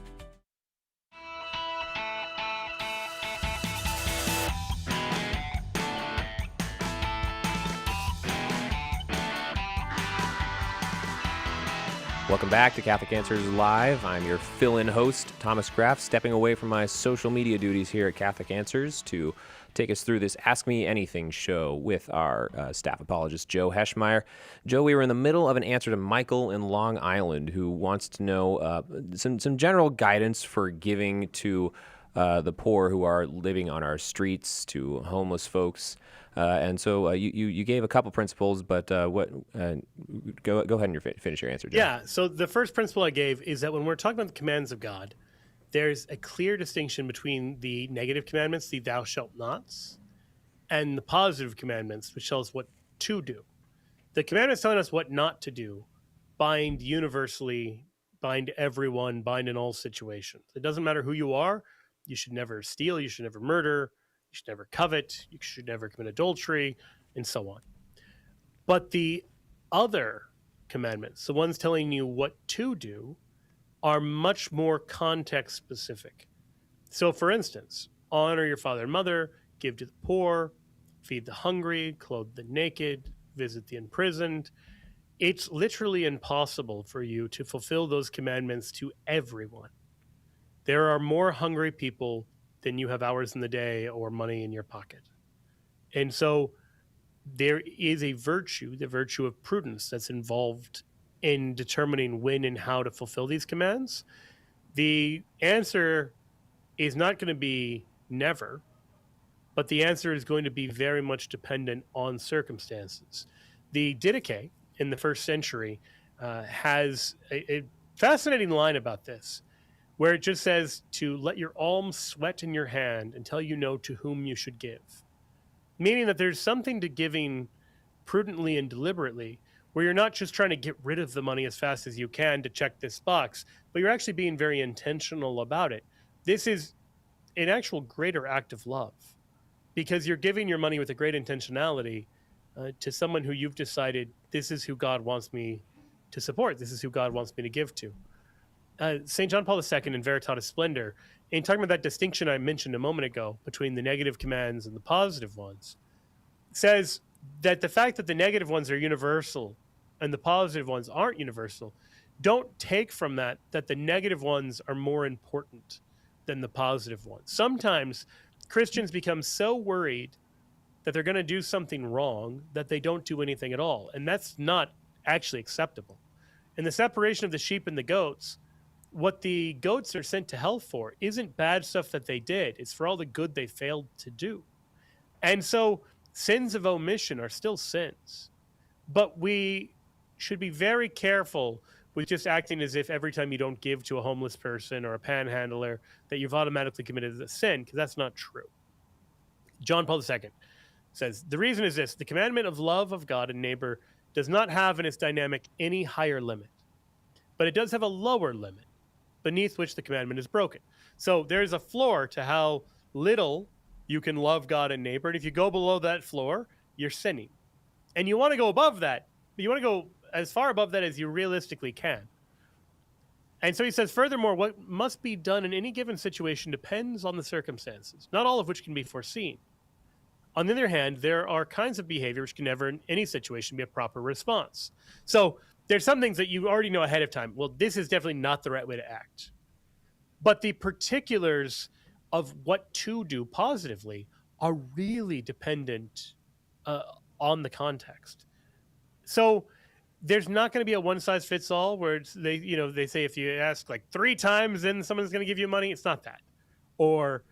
[SPEAKER 1] Welcome back to Catholic Answers Live. I'm your fill-in host, Thomas Graff, stepping away from my social media duties here at Catholic Answers to take us through this Ask Me Anything show with our staff apologist, Joe Heschmeyer. Joe, we were in the middle of an answer to Michael in Long Island, who wants to know some general guidance for giving to the poor who are living on our streets, to homeless folks. And so you gave a couple principles, but go ahead and finish your answer, Joe.
[SPEAKER 2] Yeah, so the first principle I gave is that when we're talking about the commands of God, there's a clear distinction between the negative commandments, the thou shalt nots, and the positive commandments, which tell us what to do. The commandments telling us what not to do bind universally, bind everyone, bind in all situations. It doesn't matter who you are. You should never steal. You should never murder. You should never covet. You should never commit adultery, and so on. But the other commandments, the ones telling you what to do, are much more context specific. So, for instance, honor your father and mother, give to the poor, feed the hungry, clothe the naked, visit the imprisoned. It's literally impossible for you to fulfill those commandments to everyone. There are more hungry people than you have hours in the day or money in your pocket. And so there is a virtue, the virtue of prudence, that's involved in determining when and how to fulfill these commands. The answer is not going to be never, but the answer is going to be very much dependent on circumstances. The Didache in the first century has a fascinating line about this, where it just says to let your alms sweat in your hand until you know to whom you should give. Meaning that there's something to giving prudently and deliberately where you're not just trying to get rid of the money as fast as you can to check this box, but you're actually being very intentional about it. This is an actual greater act of love, because you're giving your money with a great intentionality to someone who you've decided, this is who God wants me to support. This is who God wants me to give to. St. John Paul II in Veritatis Splendor, in talking about that distinction I mentioned a moment ago between the negative commands and the positive ones, says that the fact that the negative ones are universal and the positive ones aren't universal, don't take from that the negative ones are more important than the positive ones. Sometimes Christians become so worried that they're going to do something wrong that they don't do anything at all. And that's not actually acceptable. In the separation of the sheep and the goats, what the goats are sent to hell for isn't bad stuff that they did. It's for all the good they failed to do. And so sins of omission are still sins. But we should be very careful with just acting as if every time you don't give to a homeless person or a panhandler that you've automatically committed a sin, because that's not true. John Paul II says, the reason is this: the commandment of love of God and neighbor does not have in its dynamic any higher limit, but it does have a lower limit beneath which the commandment is broken. So there's a floor to how little you can love God and neighbor. And if you go below that floor, you're sinning. And you want to go above that. You want to go as far above that as you realistically can. And so he says, furthermore, what must be done in any given situation depends on the circumstances, not all of which can be foreseen. On the other hand, there are kinds of behavior which can never in any situation be a proper response. So there's some things that you already know ahead of time. Well, this is definitely not the right way to act. But the particulars of what to do positively are really dependent on the context. So there's not going to be a one-size-fits-all where they say if you ask like 3 times, then someone's going to give you money. It's not that. Or,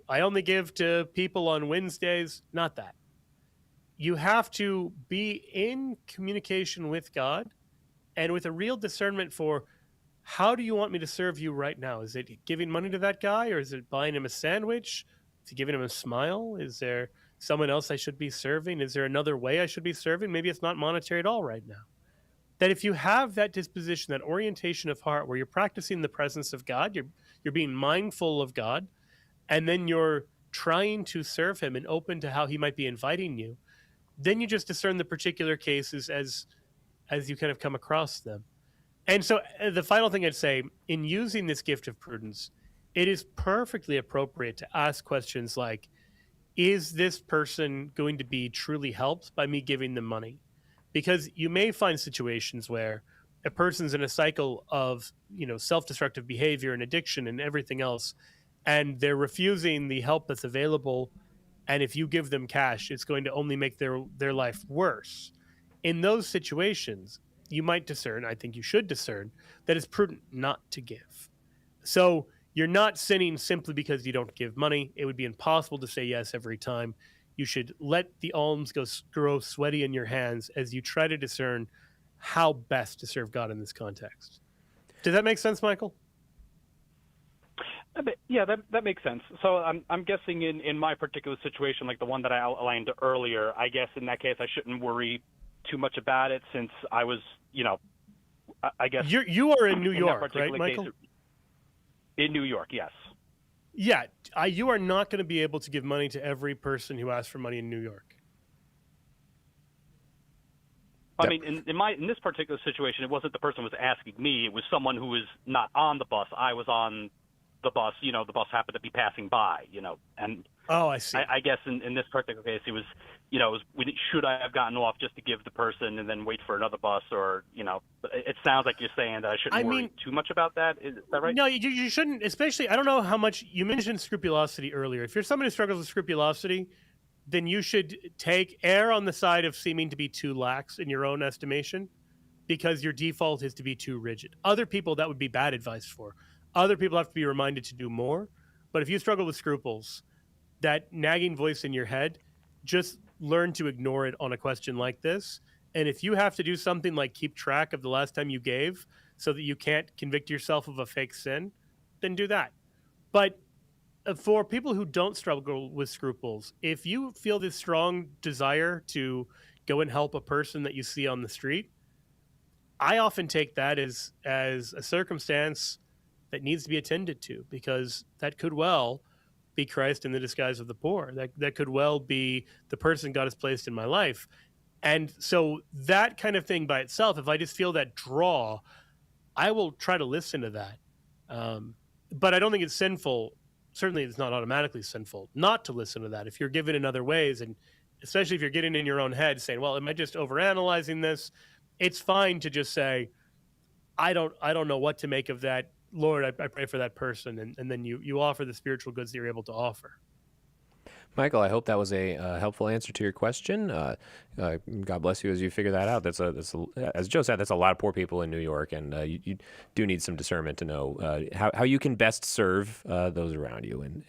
[SPEAKER 2] I only give to people on Wednesdays. Not that. You have to be in communication with God and with a real discernment for, how do you want me to serve you right now? Is it giving money to that guy, or is it buying him a sandwich? Is it giving him a smile? Is there someone else I should be serving? Is there another way I should be serving? Maybe it's not monetary at all right now. That if you have that disposition, that orientation of heart where you're practicing the presence of God, you're being mindful of God, and then you're trying to serve him and open to how he might be inviting you, then you just discern the particular cases as you kind of come across them. And so the final thing I'd say, in using this gift of prudence, it is perfectly appropriate to ask questions like, is this person going to be truly helped by me giving them money? Because you may find situations where a person's in a cycle of, self-destructive behavior and addiction and everything else, and they're refusing the help that's available. And if you give them cash, it's going to only make their life worse. In those situations, you might discern, I think you should discern, that it's prudent not to give. So you're not sinning simply because you don't give money. It would be impossible to say yes every time. You should let the alms grow sweaty in your hands as you try to discern how best to serve God in this context. Does that make sense, Michael?
[SPEAKER 21] Yeah, that makes sense. So I'm guessing in my particular situation, like the one that I outlined earlier, I guess in that case I shouldn't worry too much about it, since I was, I guess
[SPEAKER 2] you are in New York, right, Michael?
[SPEAKER 21] Case, in New York, yes.
[SPEAKER 2] Yeah, you are not going to be able to give money to every person who asks for money in New York.
[SPEAKER 21] I mean, in this particular situation, it wasn't the person who was asking me; it was someone who was not on the bus. I was on the bus. The bus happened to be passing by. And
[SPEAKER 2] oh, I see.
[SPEAKER 21] I guess in this particular case, it was, should I have gotten off just to give the person and then wait for another bus, or it sounds like you're saying that I shouldn't worry too much about that. Is that right?
[SPEAKER 2] No, you shouldn't. Especially, I don't know how much you mentioned scrupulosity earlier. If you're somebody who struggles with scrupulosity, then you should err on the side of seeming to be too lax in your own estimation, because your default is to be too rigid. Other people, that would be bad advice for. Other people have to be reminded to do more. But if you struggle with scruples, that nagging voice in your head, just learn to ignore it on a question like this. And if you have to do something like keep track of the last time you gave so that you can't convict yourself of a fake sin, then do that. But for people who don't struggle with scruples, if you feel this strong desire to go and help a person that you see on the street, I often take that as a circumstance that needs to be attended to, because that could well be Christ in the disguise of the poor. That could well be the person God has placed in my life. And so that kind of thing by itself, if I just feel that draw, I will try to listen to that. But I don't think it's sinful. Certainly it's not automatically sinful not to listen to that. If you're given in other ways, and especially if you're getting in your own head saying, well, am I just overanalyzing this? It's fine to just say, I don't know what to make of that. Lord, I pray for that person. And then you offer the spiritual goods that you're able to offer.
[SPEAKER 1] Michael, I hope that was a helpful answer to your question. God bless you as you figure that out. That's as Joe said, that's a lot of poor people in New York, and you do need some discernment to know how you can best serve those around you in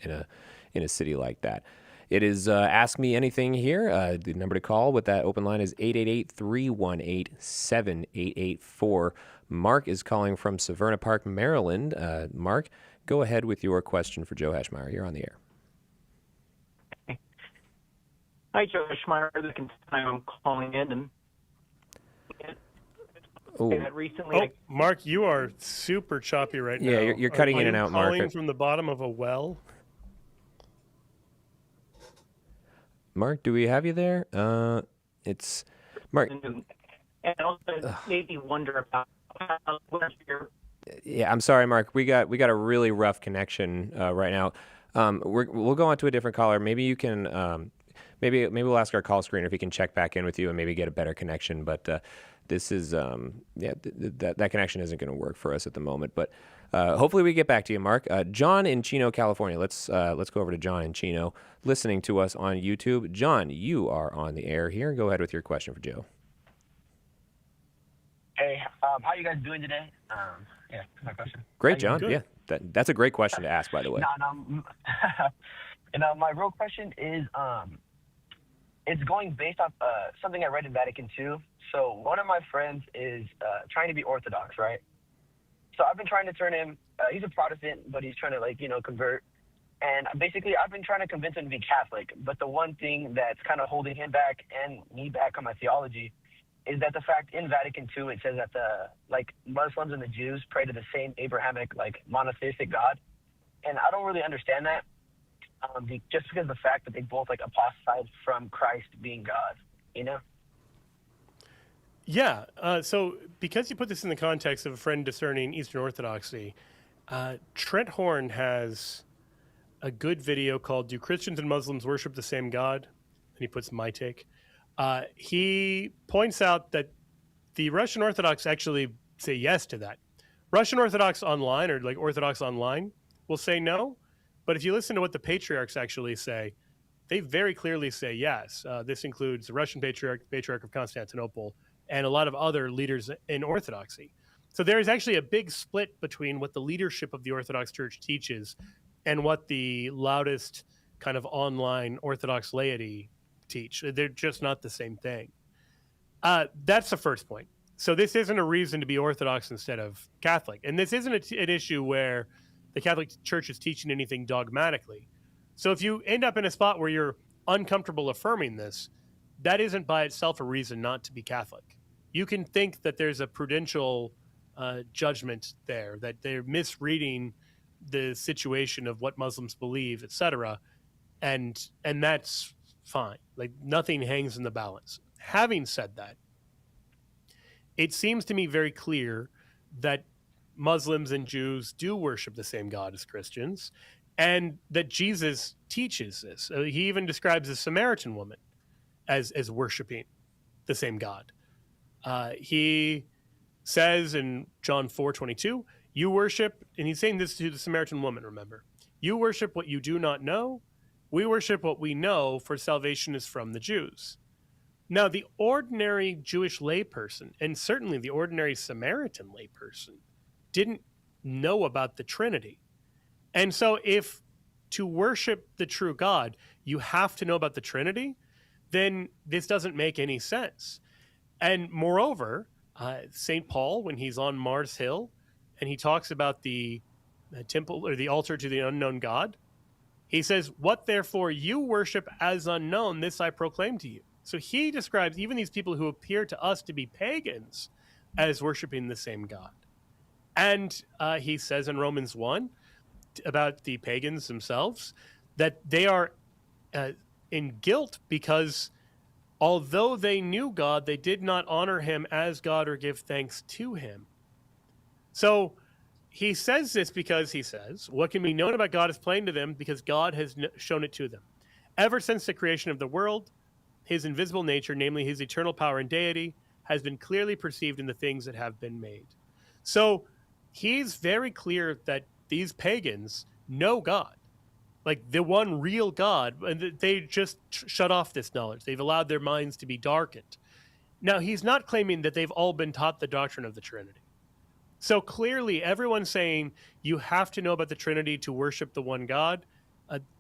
[SPEAKER 1] a city like that. It is Ask Me Anything here. The number to call with that open line is 888-318-7884. Mark is calling from Severna Park, Maryland. Mark, go ahead with your question for Joe Heschmeyer. You're on the air.
[SPEAKER 4] Hi, Joe Heschmeyer. The second time I'm calling in, and recently.
[SPEAKER 2] Mark, you are super choppy right now.
[SPEAKER 1] Yeah, you're cutting in and out, Mark.
[SPEAKER 2] Calling from the bottom of a well.
[SPEAKER 1] Mark, do we have you there? It's Mark.
[SPEAKER 4] And also maybe wonder about what your.
[SPEAKER 1] Yeah, I'm sorry, Mark. We got a really rough connection right now. We'll go on to a different caller. Maybe you can. Maybe we'll ask our call screener if he can check back in with you and maybe get a better connection. But this is that connection isn't going to work for us at the moment. But hopefully we get back to you, Mark. John in Chino, California. Let's go over to John in Chino, listening to us on YouTube. John, you are on the air here. Go ahead with your question for Joe.
[SPEAKER 22] Hey, how you guys doing today? Yeah, my question.
[SPEAKER 1] Great, John. Yeah, that's a great question to ask, by the way.
[SPEAKER 22] And my real question is, it's going based off something I read in Vatican II. So one of my friends is trying to be Orthodox, right? So I've been trying to turn him. He's a Protestant, but he's trying to convert. And basically, I've been trying to convince him to be Catholic. But the one thing that's kind of holding him back and me back on my theology is that the fact in Vatican II it says that the Muslims and the Jews pray to the same Abrahamic monotheistic God, and I don't really understand that. Just because of the fact that they both apostatized from Christ being God,
[SPEAKER 2] Yeah. So because you put this in the context of a friend discerning Eastern Orthodoxy, Trent Horn has a good video called "Do Christians and Muslims Worship the Same God?" And he puts my take. He points out that the Russian Orthodox actually say yes to that. Russian Orthodox online, or Orthodox online, will say no. But if you listen to what the patriarchs actually say, they very clearly say yes. This includes the Russian Patriarch of Constantinople, and a lot of other leaders in Orthodoxy. So there is actually a big split between what the leadership of the Orthodox Church teaches and what the loudest kind of online Orthodox laity teach. They're just not the same thing. That's the first point. So this isn't a reason to be Orthodox instead of Catholic. And this isn't an issue where the Catholic Church is teaching anything dogmatically. So if you end up in a spot where you're uncomfortable affirming this, that isn't by itself a reason not to be Catholic. You can think that there's a prudential judgment there, that they're misreading the situation of what Muslims believe, etc., and that's fine. Nothing hangs in the balance. Having said that, it seems to me very clear that Muslims and Jews do worship the same God as Christians, and that Jesus teaches this. He even describes the Samaritan woman as worshiping the same God. He says in John 4:22, you worship, and he's saying this to the Samaritan woman, remember, you worship what you do not know. We worship what we know, for salvation is from the Jews. Now, the ordinary Jewish layperson, and certainly the ordinary Samaritan layperson, didn't know about the Trinity. And so if to worship the true God, you have to know about the Trinity, then this doesn't make any sense. And moreover, St. Paul, when he's on Mars Hill and he talks about the temple or the altar to the unknown God, he says, what therefore you worship as unknown, this I proclaim to you. So he describes even these people who appear to us to be pagans as worshiping the same God. And he says in Romans 1 about the pagans themselves that they are in guilt because although they knew God, they did not honor him as God or give thanks to him. So he says this because he says, what can be known about God is plain to them because God has shown it to them. Ever since the creation of the world, his invisible nature, namely his eternal power and deity, has been clearly perceived in the things that have been made. So he's very clear that these pagans know God, like the one real God, and they just shut off this knowledge. They've allowed their minds to be darkened. Now, he's not claiming that they've all been taught the doctrine of the Trinity. So clearly, everyone's saying you have to know about the Trinity to worship the one God.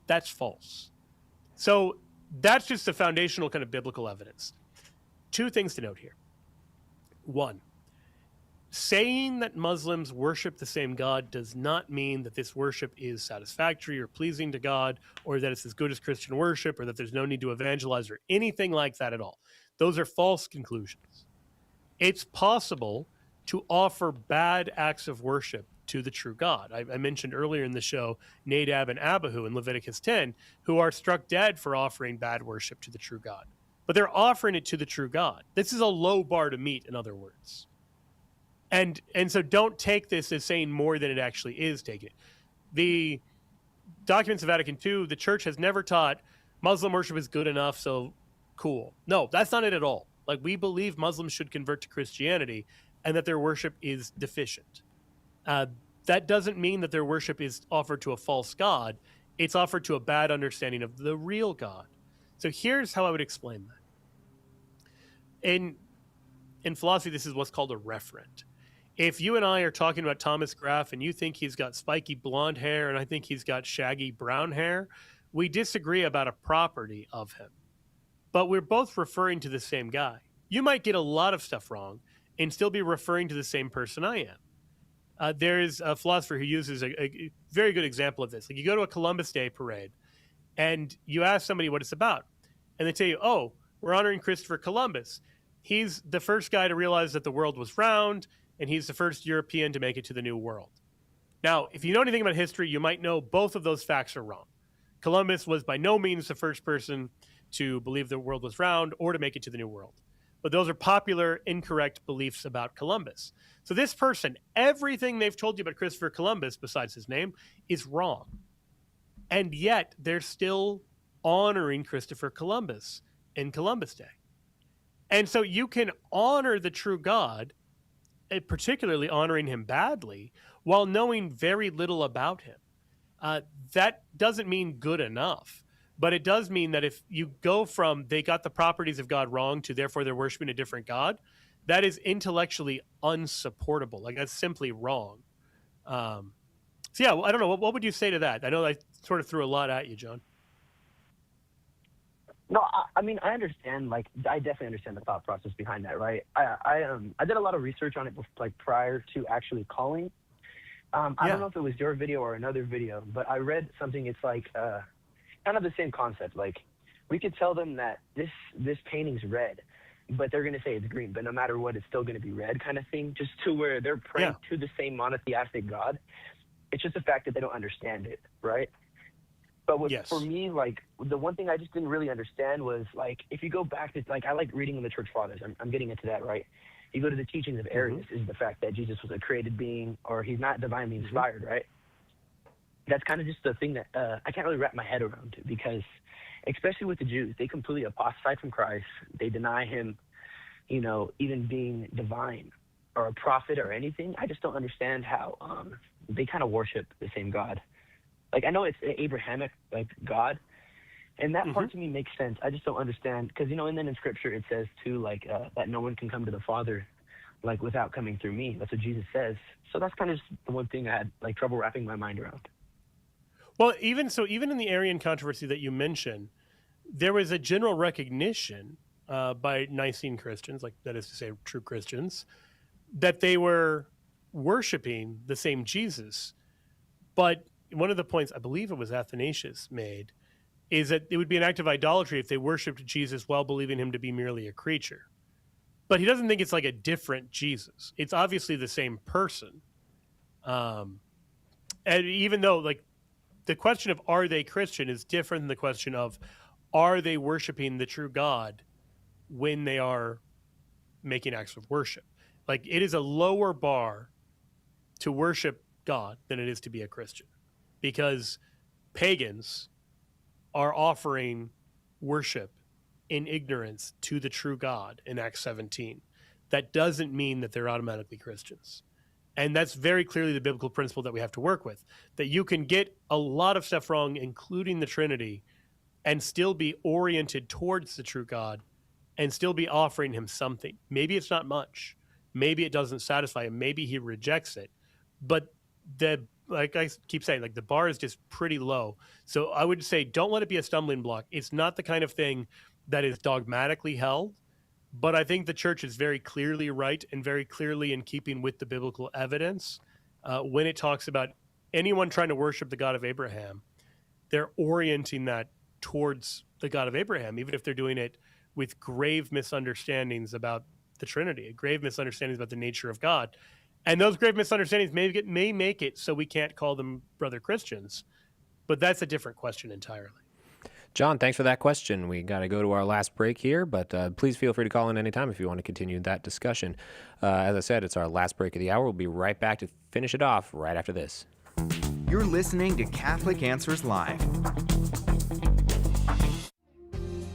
[SPEAKER 2] That's false. So that's just the foundational kind of biblical evidence. Two things to note here. One, saying that Muslims worship the same God does not mean that this worship is satisfactory or pleasing to God, or that it's as good as Christian worship, or that there's no need to evangelize or anything like that at all. Those are false conclusions. It's possible to offer bad acts of worship to the true God. I mentioned earlier in the show Nadab and Abihu in Leviticus 10, who are struck dead for offering bad worship to the true God. But they're offering it to the true God. This is a low bar to meet, in other words. And so don't take this as saying more than it actually is taking it. The documents of Vatican II, the church has never taught Muslim worship is good enough, so cool. No, that's not it at all. Like, we believe Muslims should convert to Christianity and that their worship is deficient. That doesn't mean that their worship is offered to a false God. It's offered to a bad understanding of the real God. So here's how I would explain that. In philosophy, this is what's called a referent. If you and I are talking about Thomas Graff and you think he's got spiky blonde hair and I think he's got shaggy brown hair, we disagree about a property of him. But we're both referring to the same guy. You might get a lot of stuff wrong and still be referring to the same person I am. There's a philosopher who uses a very good example of this. Like, you go to a Columbus Day parade and you ask somebody what it's about. And they tell you, oh, we're honoring Christopher Columbus. He's the first guy to realize that the world was round, and he's the first European to make it to the New World. Now, if you know anything about history, you might know both of those facts are wrong. Columbus was by no means the first person to believe the world was round or to make it to the New World. But those are popular, incorrect beliefs about Columbus. So this person, everything they've told you about Christopher Columbus, besides his name, is wrong. And yet, they're still honoring Christopher Columbus in Columbus Day. And so you can honor the true God, particularly honoring him badly, while knowing very little about him. That doesn't mean good enough. But it does mean that if you go from they got the properties of God wrong to therefore they're worshiping a different God, that is intellectually unsupportable. Like, that's simply wrong. So yeah, I don't know. What would you say to that? I know I sort of threw a lot at you, John.
[SPEAKER 22] No, I mean, I understand. Like, I definitely understand the thought process behind that, right? I did a lot of research on it, like, prior to actually calling. I don't know if it was your video or another video, but I read something. It's like kind of the same concept. Like, we could tell them that this painting's red, but they're going to say it's green, but no matter what, it's still going to be red, kind of thing, just to where they're praying to the same monotheistic God. It's just the fact that they don't understand it, right? But for me, like, the one thing I just didn't really understand was, like, if you go back to, like, I like reading in the Church Fathers. I'm getting into that, right? You go to the teachings of Arius, is the fact that Jesus was a created being, or he's not divinely inspired, right? That's kind of just the thing that I can't really wrap my head around, because especially with the Jews, they completely apostatize from Christ. They deny him, you know, even being divine or a prophet or anything. I just don't understand how they kind of worship the same God. Like, I know it's an Abrahamic, like, God, and that part to me makes sense. I just don't understand, because, you know, and then in Scripture it says, too, like, that no one can come to the Father, like, without coming through me. That's what Jesus says. So that's kind of just the one thing I had, like, trouble wrapping my mind around.
[SPEAKER 2] Well, even in the Arian controversy that you mentioned, there was a general recognition by Nicene Christians, like, that is to say true Christians, that they were worshiping the same Jesus. But one of the points, I believe it was Athanasius made, is that it would be an act of idolatry if they worshipped Jesus while believing him to be merely a creature. But he doesn't think it's like a different Jesus. It's obviously the same person. And even though, like, the question of are they Christian is different than the question of are they worshiping the true God when they are making acts of worship. Like, it is a lower bar to worship God than it is to be a Christian, because pagans are offering worship in ignorance to the true God in Acts 17. That doesn't mean that they're automatically Christians. And that's very clearly the biblical principle that we have to work with, that you can get a lot of stuff wrong, including the Trinity, and still be oriented towards the true God and still be offering him something. Maybe it's not much. Maybe it doesn't satisfy him. Maybe he rejects it. But like I keep saying, like, the bar is just pretty low. So I would say don't let it be a stumbling block. It's not the kind of thing that is dogmatically held, but I think the church is very clearly right and very clearly in keeping with the biblical evidence when it talks about anyone trying to worship the God of Abraham. They're orienting that towards the God of Abraham, even if they're doing it with grave misunderstandings about the Trinity, grave misunderstandings about the nature of God. And those grave misunderstandings may make it so we can't call them brother Christians, but that's a different question entirely.
[SPEAKER 1] John, thanks for that question. We got to go to our last break here, but please feel free to call in anytime if you want to continue that discussion. As I said, it's our last break of the hour. We'll be right back to finish it off right after this.
[SPEAKER 12] You're listening to Catholic Answers Live.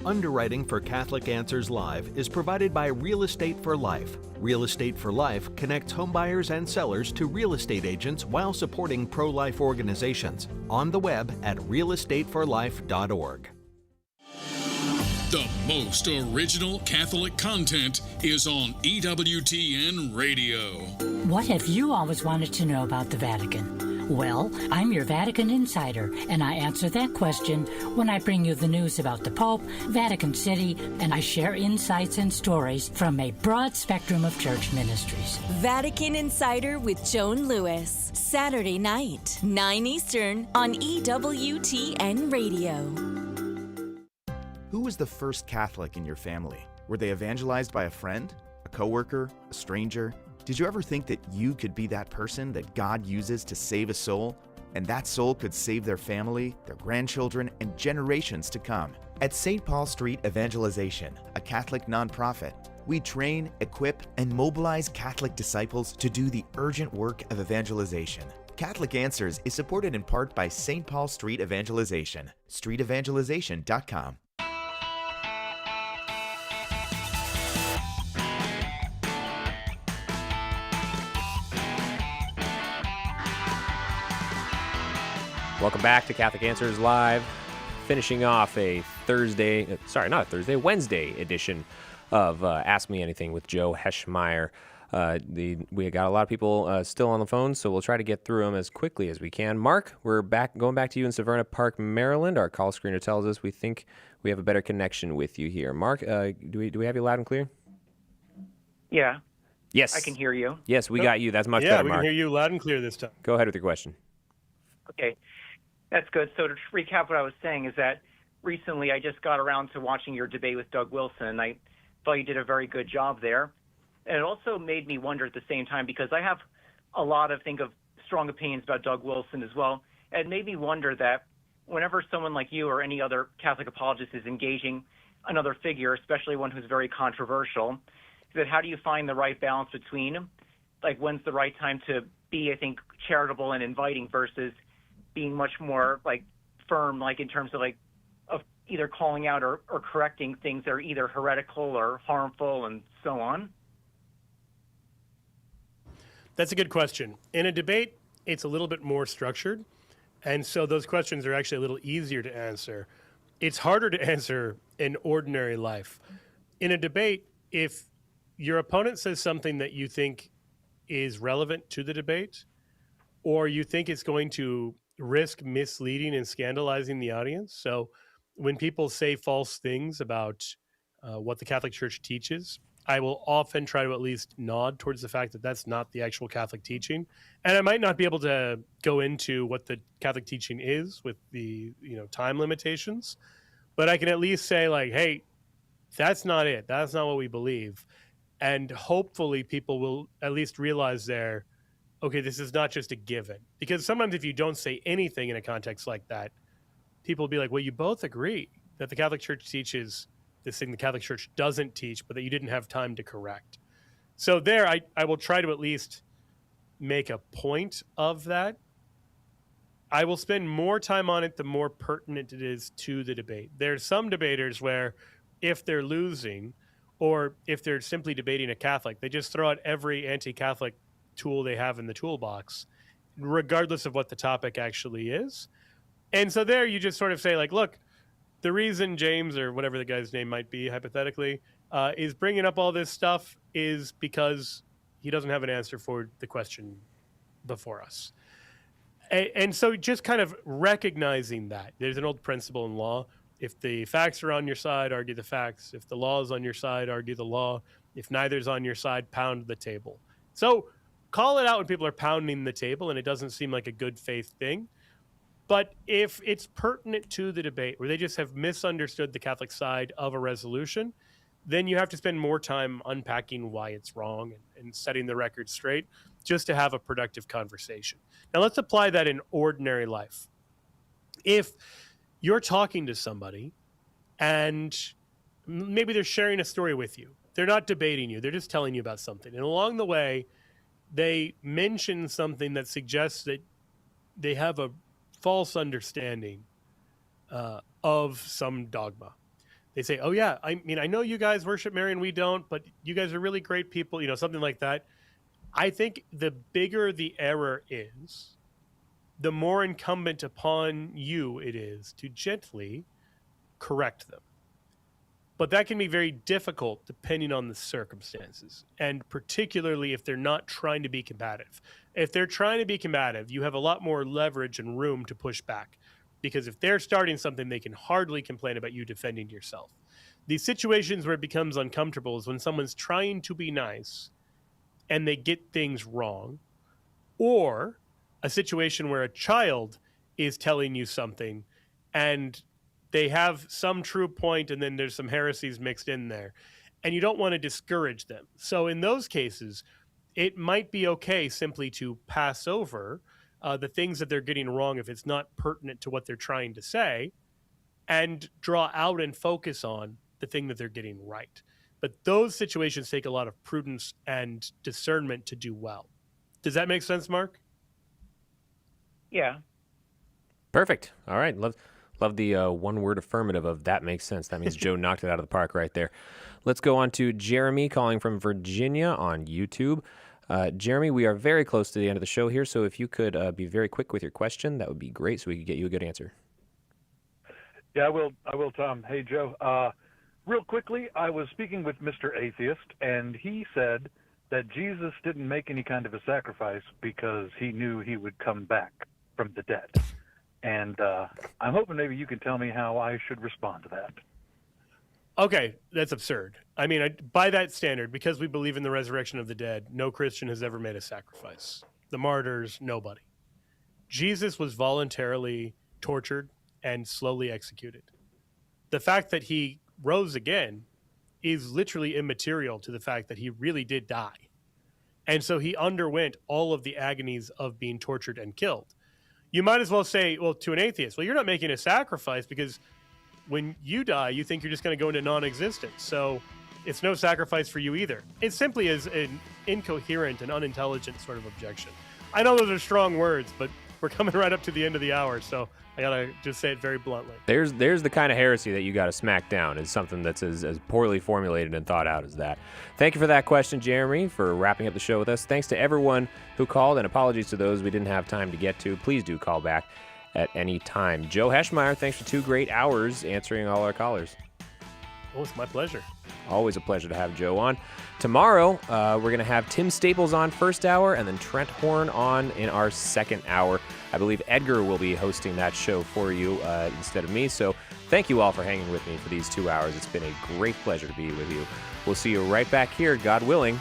[SPEAKER 6] Underwriting for Catholic Answers Live is provided by Real Estate for Life. Real Estate for Life connects homebuyers and sellers to real estate agents while supporting pro-life organizations. On the web at realestateforlife.org.
[SPEAKER 7] The most original Catholic content is on EWTN Radio.
[SPEAKER 23] What have you always wanted to know about the Vatican? Well, I'm your Vatican insider, and I answer that question when I bring you the news about the Pope, Vatican City, and I share insights and stories from a broad spectrum of church ministries.
[SPEAKER 24] Vatican Insider with Joan Lewis, Saturday night, 9 Eastern on EWTN Radio.
[SPEAKER 12] Who was the first Catholic in your family? Were they evangelized by a friend, a coworker, a stranger? Did you ever think that you could be that person that God uses to save a soul, and that soul could save their family, their grandchildren, and generations to come? At St. Paul Street Evangelization, a Catholic nonprofit, we train, equip, and mobilize Catholic disciples to do the urgent work of evangelization. Catholic Answers is supported in part by St. Paul Street Evangelization, streetevangelization.com.
[SPEAKER 1] Welcome back to Catholic Answers Live, finishing off a Wednesday edition of Ask Me Anything with Joe Heschmeyer. We got a lot of people still on the phone, so we'll try to get through them as quickly as we can. Mark, we're going back to you in Severna Park, Maryland. Our call screener tells us we think we have a better connection with you here. Mark, do we have you loud and clear?
[SPEAKER 25] Yeah.
[SPEAKER 1] Yes.
[SPEAKER 25] I can hear you.
[SPEAKER 1] Yes, we got you. That's much
[SPEAKER 2] Yeah,
[SPEAKER 1] better,
[SPEAKER 2] we
[SPEAKER 1] Mark.
[SPEAKER 2] can hear you loud and clear this time.
[SPEAKER 1] Go ahead with your question.
[SPEAKER 25] Okay. That's good. So to recap what I was saying is that recently I just got around to watching your debate with Doug Wilson, and I thought you did a very good job there. And it also made me wonder at the same time, because I have a lot of strong opinions about Doug Wilson as well. It made me wonder that whenever someone like you or any other Catholic apologist is engaging another figure, especially one who's very controversial, that how do you find the right balance between, like, when's the right time to be, I think, charitable and inviting versus being much more, like, firm, like, in terms of, like, of either calling out or correcting things that are either heretical or harmful and so on?
[SPEAKER 2] That's a good question. In a debate, it's a little bit more structured, and so those questions are actually a little easier to answer. It's harder to answer in ordinary life. In a debate, if your opponent says something that you think is relevant to the debate, or you think it's going to risk misleading and scandalizing the audience. So when people say false things about what the Catholic Church teaches, I will often try to at least nod towards the fact that that's not the actual Catholic teaching. And I might not be able to go into what the Catholic teaching is with the, time limitations, but I can at least say, like, hey, that's not it. That's not what we believe. And hopefully people will at least realize okay, this is not just a given. Because sometimes if you don't say anything in a context like that, people will be like, well, you both agree that the Catholic Church teaches this thing the Catholic Church doesn't teach, but that you didn't have time to correct. So there, I will try to at least make a point of that. I will spend more time on it the more pertinent it is to the debate. There's some debaters where if they're losing or if they're simply debating a Catholic, they just throw out every anti-Catholic tool they have in the toolbox, regardless of what the topic actually is. And so there you just sort of say, like, look, the reason James, or whatever the guy's name might be, hypothetically, is bringing up all this stuff is because he doesn't have an answer for the question before us. And so just kind of recognizing that. There's an old principle in law. If the facts are on your side, argue the facts. If the law is on your side, argue the law. If neither's on your side, pound the table. So call it out when people are pounding the table and it doesn't seem like a good faith thing. But if it's pertinent to the debate where they just have misunderstood the Catholic side of a resolution, then you have to spend more time unpacking why it's wrong and setting the record straight just to have a productive conversation. Now, let's apply that in ordinary life. If you're talking to somebody and maybe they're sharing a story with you, they're not debating you, they're just telling you about something. And along the way, they mention something that suggests that they have a false understanding of some dogma. They say, oh yeah, I know you guys worship Mary and we don't, but you guys are really great people, something like that. I think the bigger the error is, the more incumbent upon you it is to gently correct them. But that can be very difficult depending on the circumstances, and particularly if they're not trying to be combative. If they're trying to be combative, you have a lot more leverage and room to push back, because if they're starting something, they can hardly complain about you defending yourself. These situations where it becomes uncomfortable is when someone's trying to be nice and they get things wrong, or a situation where a child is telling you something and they have some true point and then there's some heresies mixed in there, and you don't want to discourage them. So in those cases, it might be okay simply to pass over the things that they're getting wrong if it's not pertinent to what they're trying to say, and draw out and focus on the thing that they're getting right. But those situations take a lot of prudence and discernment to do well. Does that make sense, Mark?
[SPEAKER 25] Yeah.
[SPEAKER 1] Perfect. All right. Love the one-word affirmative of that makes sense. That means Joe knocked it out of the park right there. Let's go on to Jeremy calling from Virginia on YouTube. Jeremy, we are very close to the end of the show here, so if you could be very quick with your question, that would be great so we could get you a good answer.
[SPEAKER 8] Yeah, I will, Tom. Hey, Joe. Real quickly, I was speaking with Mr. Atheist, and he said that Jesus didn't make any kind of a sacrifice because he knew he would come back from the dead. And I'm hoping maybe you can tell me how I should respond to that.
[SPEAKER 2] Okay, that's absurd. I mean, by that standard, because we believe in the resurrection of the dead, no Christian has ever made a sacrifice. The martyrs, nobody. Jesus was voluntarily tortured and slowly executed. The fact that he rose again is literally immaterial to the fact that he really did die. And so he underwent all of the agonies of being tortured and killed. You might as well say, well, to an atheist, well, you're not making a sacrifice because when you die, you think you're just going to go into non-existence. So it's no sacrifice for you either. It simply is an incoherent and unintelligent sort of objection. I know those are strong words, but we're coming right up to the end of the hour, so I got to just say it very bluntly.
[SPEAKER 1] There's the kind of heresy that you got to smack down, is something that's as poorly formulated and thought out as that. Thank you for that question, Jeremy, for wrapping up the show with us. Thanks to everyone who called, and apologies to those we didn't have time to get to. Please do call back at any time. Joe Heschmeyer, thanks for 2 great hours answering all our callers.
[SPEAKER 2] Oh, it's my pleasure.
[SPEAKER 1] Always a pleasure to have Joe on. Tomorrow, we're going to have Tim Staples on first hour and then Trent Horn on in our second hour. I believe Edgar will be hosting that show for you instead of me. So thank you all for hanging with me for these 2 hours. It's been a great pleasure to be with you. We'll see you right back here, God willing,